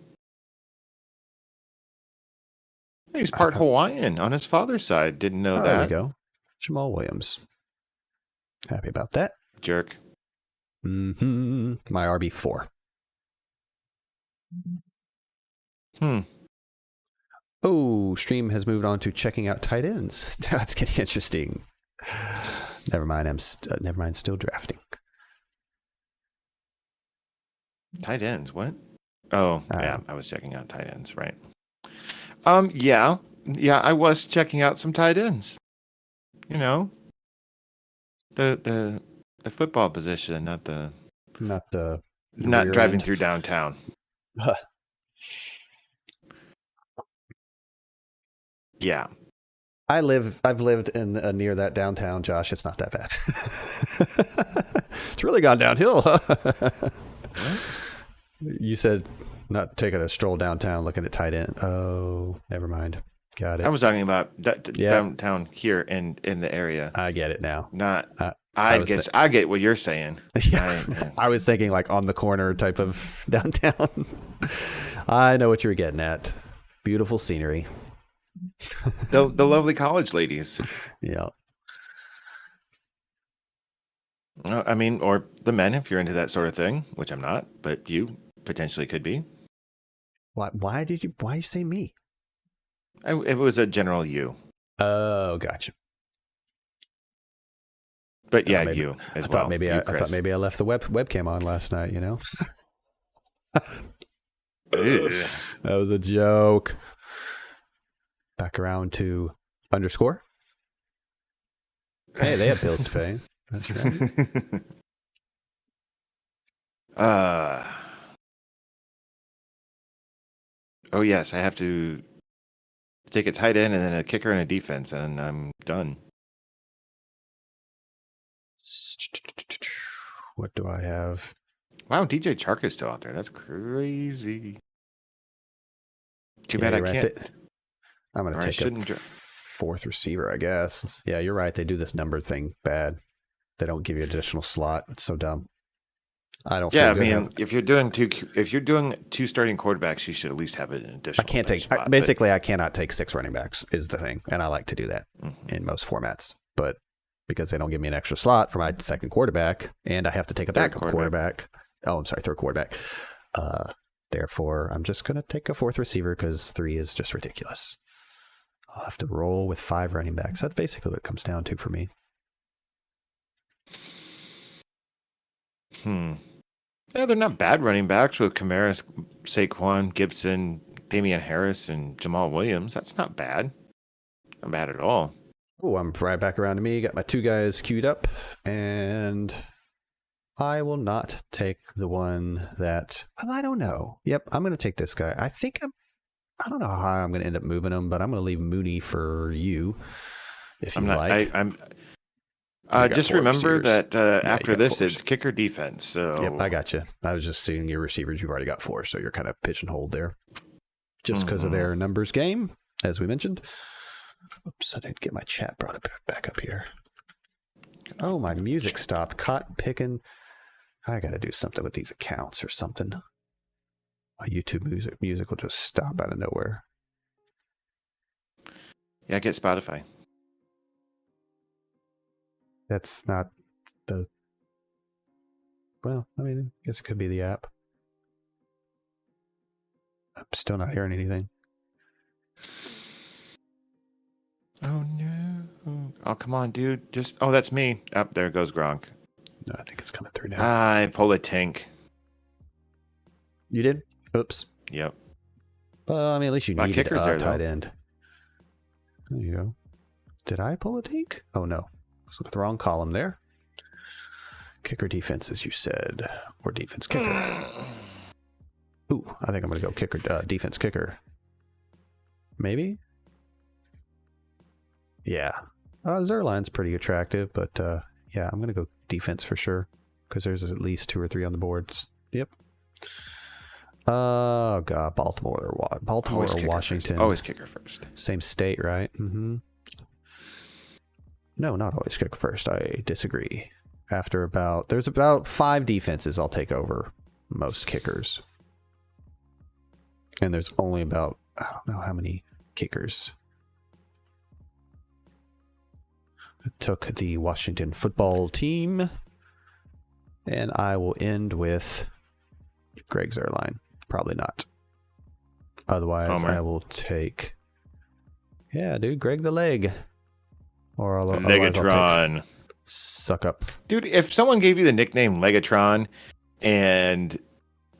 He's part Hawaiian on his father's side. Didn't know that.
There we go. Jamal Williams. Happy about that.
Jerk.
Mm-hmm. My RB4. Oh, stream has moved on to checking out tight ends. That's getting interesting. Never mind. Still drafting.
Tight ends. What? Oh, yeah. I was checking out tight ends. Right. Yeah. I was checking out some tight ends. The football position, not driving
end.
Through downtown. Yeah.
I've lived in near that downtown, Josh. It's not that bad. It's really gone downhill. What? You said not taking a stroll downtown looking at tight end. Oh, never mind. Got it.
I was talking about downtown here in the area.
I get it now.
I get what you're saying.
Yeah. I was thinking like on the corner type of downtown. I know what you're getting at. Beautiful scenery.
The lovely college ladies.
Yeah.
I mean, or the men, if you're into that sort of thing, which I'm not, but you potentially could be.
Why you say me?
It was a general you.
Oh, gotcha.
But yeah, you as well.
I thought maybe I left the webcam on last night, That was a joke. Back around to underscore. Hey, they have bills to pay. That's right.
Oh yes, I have to take a tight end and then a kicker and a defense, and I'm done.
What do I have?
Wow, DJ Chark is still out there. That's crazy. Too bad I can't.
I'm going to take a fourth receiver, I guess. Yeah, you're right. They do this number thing bad. They don't give you an additional slot. It's so dumb. I don't.
Yeah, I mean, if you're doing two starting quarterbacks, you should at least have an additional.
I cannot take 6 running backs is the thing, and I like to do that in most formats. But because they don't give me an extra slot for my second quarterback, and I have to take a backup quarterback. Oh, I'm sorry, third quarterback. Therefore, I'm just going to take a fourth receiver because 3 is just ridiculous. I'll have to roll with 5 running backs. That's basically what it comes down to for me.
Yeah, they're not bad running backs with Kamara, Saquon, Gibson, Damian Harris, and Jamal Williams. That's not bad. Not bad at all.
Oh, I'm right back around to me. Got my 2 guys queued up, and I will not take the one that... Well, I don't know. Yep, I'm going to take this guy. I don't know how I'm going to end up moving him, but I'm going to leave Mooney for you, if you like.
Just remember that after this, it's kicker defense. So
yep, I got you. I was just seeing your receivers. You've already got 4, so you're kind of pigeonholed there. Just because of their numbers game, as we mentioned. Oops, I didn't get my chat brought back up here. Oh, my music stopped. Cotton picking. I got to do something with these accounts or something. My YouTube music will just stop out of nowhere.
Yeah, get Spotify.
That's not the... Well, I mean, I guess it could be the app. I'm still not hearing anything.
Oh, no. Oh, come on, dude. Just... Oh, that's me. Up there goes Gronk.
No, I think it's coming through now.
I pull a tank.
You did? Oops.
Yep.
Well, I mean, at least you needed a tight end. There you go. Did I pull a tank? Oh, no. Let's look at the wrong column there. Kicker defense, as you said. Or defense kicker. Ooh, I think I'm going to go kicker, defense kicker. Maybe? Yeah. Zerline's pretty attractive, but yeah, I'm going to go defense for sure. Because there's at least 2 or 3 on the boards. Yep. Oh, God. Baltimore or Washington.
First. Always kicker first.
Same state, right? Mm-hmm. No, not always kicker first. I disagree. There's about 5 defenses I'll take over most kickers. And there's only about, I don't know how many kickers. I took the Washington football team. And I will end with Greg Zuerlein. Probably not. Otherwise,
Homer.
I will take... Yeah, dude, Greg the Leg. Or
Legatron.
Suck up.
Dude, if someone gave you the nickname Legatron and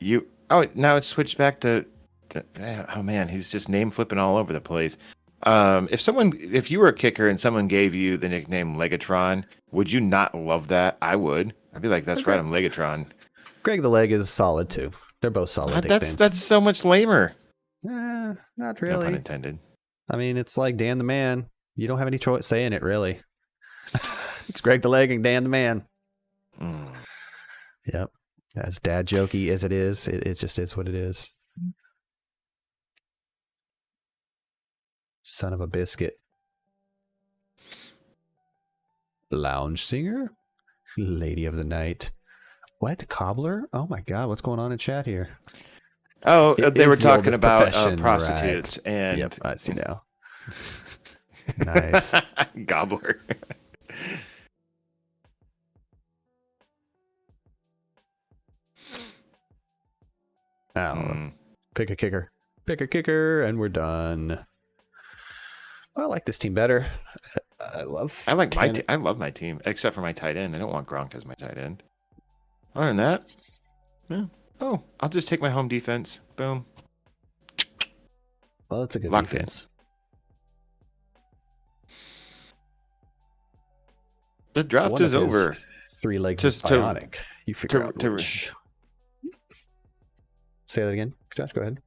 you... Oh, now it's switched back to... Oh, man, he's just name flipping all over the place. If you were a kicker and someone gave you the nickname Legatron, would you not love that? I would. I'd be like, that's right, I'm Legatron.
Greg the Leg is solid, too. They're both solid nicknames.
That's so much lamer.
Not really.
No pun intended.
I mean, it's like Dan the Man. You don't have any choice saying it, really. It's Greg the Leg and Dan the Man. Yep. As dad jokey as it is, it just is what it is. Son of a biscuit. Lounge singer? Lady of the night. What? Cobbler? Oh my God, what's going on in chat here?
Oh, they were talking about prostitutes. Right. And
yep, I see now. Nice.
Gobbler.
I don't know. Pick a kicker. Pick a kicker, and we're done. I like this team better. I love
my team, except for my tight end. I don't want Gronk as my tight end. Other than that, yeah. Oh, I'll just take my home defense. Boom.
Well, that's a good defense.
The draft is over.
3 legs is bionic. You figure out which. Say that again, Josh. Go ahead.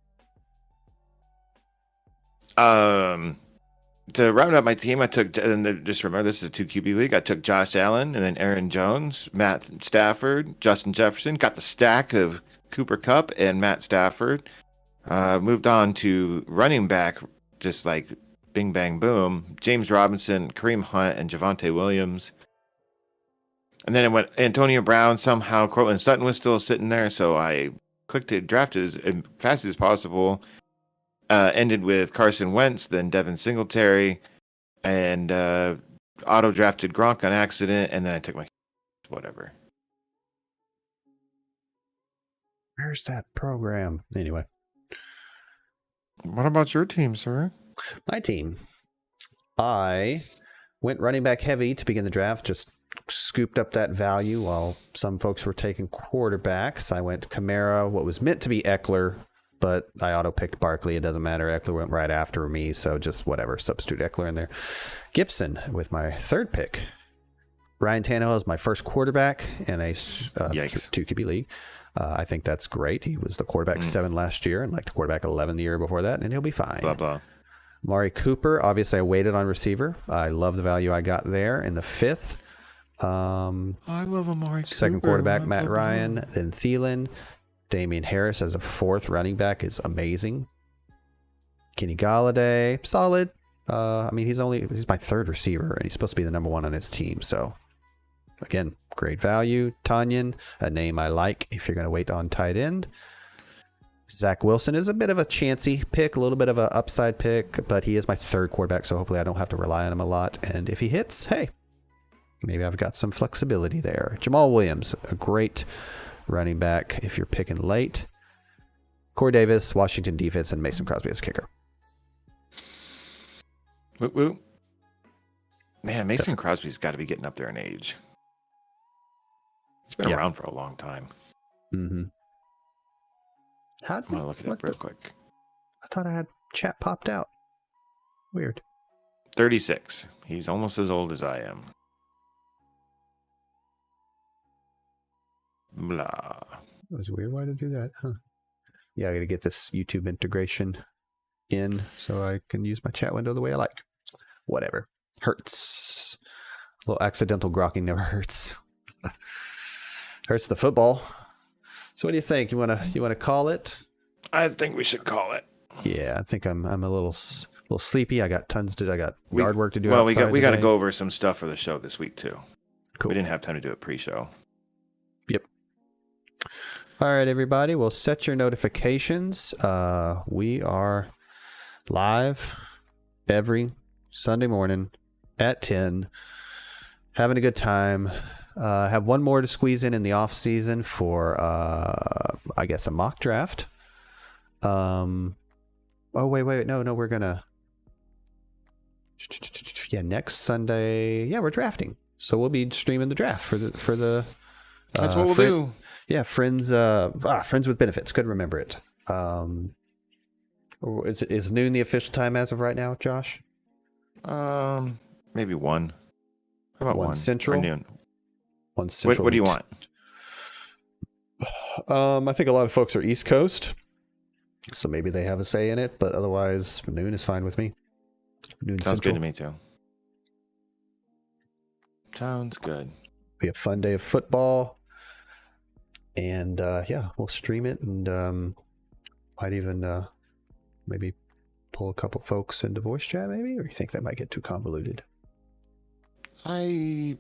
To round up my team, I took, and just remember, this is a 2 QB league. I took Josh Allen and then Aaron Jones, Matt Stafford, Justin Jefferson. Got the stack of Cooper Kupp and Matt Stafford. Moved on to running back, just like bing, bang, boom. James Robinson, Kareem Hunt, and Javonte Williams. And then it went Antonio Brown. Somehow Cortland Sutton was still sitting there, so I clicked to draft as fast as possible. Ended with Carson Wentz, then Devin Singletary, and auto-drafted Gronk on accident, and then I took my whatever.
Where's that program? Anyway.
What about your team, sir?
My team. I went running back heavy to begin the draft, just scooped up that value while some folks were taking quarterbacks. I went Kamara, what was meant to be Eckler, but I auto-picked Barkley. It doesn't matter. Eckler went right after me, so just whatever. Substitute Eckler in there. Gibson with my 3rd pick. Ryan Tannehill is my first quarterback in a 2 QB league. I think that's great. He was the quarterback 7 last year and like the quarterback 11 the year before that, and he'll be fine.
Blah, blah.
Amari Cooper, obviously I waited on receiver. I love the value I got there in the 5th.
I love Amari Cooper.
Second quarterback, Matt Ryan, then Thielen. Damian Harris as a 4th running back is amazing. Kenny Galladay, solid. I mean, he's my 3rd receiver, and he's supposed to be the number 1 on his team. So, again, great value. Tanyan, a name I like if you're going to wait on tight end. Zach Wilson is a bit of a chancy pick, a little bit of an upside pick, but he is my third quarterback, so hopefully I don't have to rely on him a lot. And if he hits, hey, maybe I've got some flexibility there. Jamal Williams, a great running back if you're picking late. Corey Davis, Washington defense, and Mason Crosby as kicker.
Whoop, whoop. Man, Mason Crosby's got to be getting up there in age. He's been around for a long time.
Mm-hmm.
I'm going to look it up real quick.
I thought I had chat popped out. Weird.
36. He's almost as old as I am. Blah.
That was weird. Why did I do that? Huh. Yeah, I got to get this YouTube integration in so I can use my chat window the way I like. Whatever. Hurts. A little accidental grokking never hurts. Hurts the football. So what do you think? You wanna call it?
I think we should call it.
Yeah, I think I'm a little sleepy. I got yard work to do.
Well, we got to go over some stuff for the show this week too.
Cool.
We didn't have time to do it pre-show.
Yep. All right, everybody. Well, set your notifications. We are live every Sunday morning at 10, having a good time. Have one more to squeeze in the off season for I guess a mock draft. Oh wait, no, we're gonna next Sunday. Yeah, we're drafting, so we'll be streaming the draft for the.
That's what we'll do.
Yeah, friends with benefits. Couldn't remember it. Is noon the official time as of right now, Josh?
Maybe 1. How about 1
Central?
Or noon?
1 Central.
What do you want?
I think a lot of folks are East Coast, so maybe they have a say in it, but otherwise noon is fine with me. Noon
Sounds
Central.
good to me too. Sounds good.
Be a fun day of football, and we'll stream it, and might even maybe pull a couple folks into voice chat, maybe, or you think that might get too convoluted?
I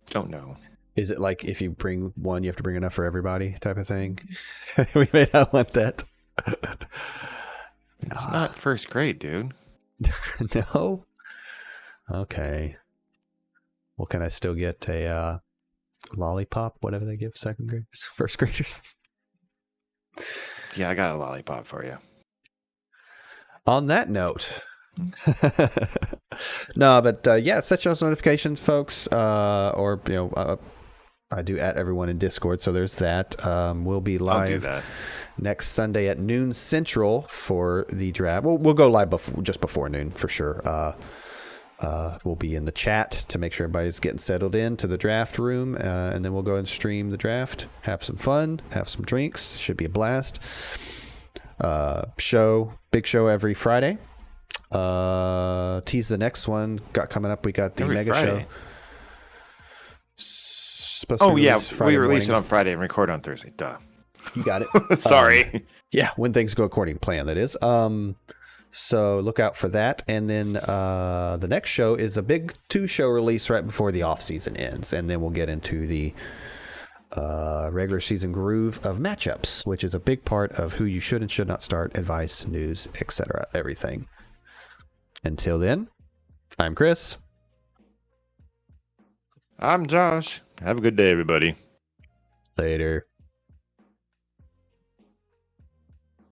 don't know.
Is it like if you bring one, you have to bring enough for everybody type of thing? We may not want that.
It's not first grade, dude.
No? Okay. Well, can I still get a lollipop, whatever they give first graders?
Yeah, I got a lollipop for you.
On that note... No, but set those notifications, folks. Or I do at everyone in Discord, so there's that. We'll be live next Sunday at noon Central for the draft. We'll go live just before noon for sure. We'll be in the chat to make sure everybody's getting settled into the draft room, and then we'll go and stream the draft. Have some fun, have some drinks. Should be a blast. Big show every Friday. Tease the next one coming up. We got the mega
Friday.
Show.
We release it on Friday and record on Thursday. Duh.
You got it.
Sorry.
When things go according to plan, that is. So look out for that. And then the next show is a big 2-show release right before the off season ends, and then we'll get into the regular season groove of matchups, which is a big part of who you should and should not start, advice, news, etc. Everything. Until then, I'm Chris.
I'm Josh. Have a good day, everybody.
Later.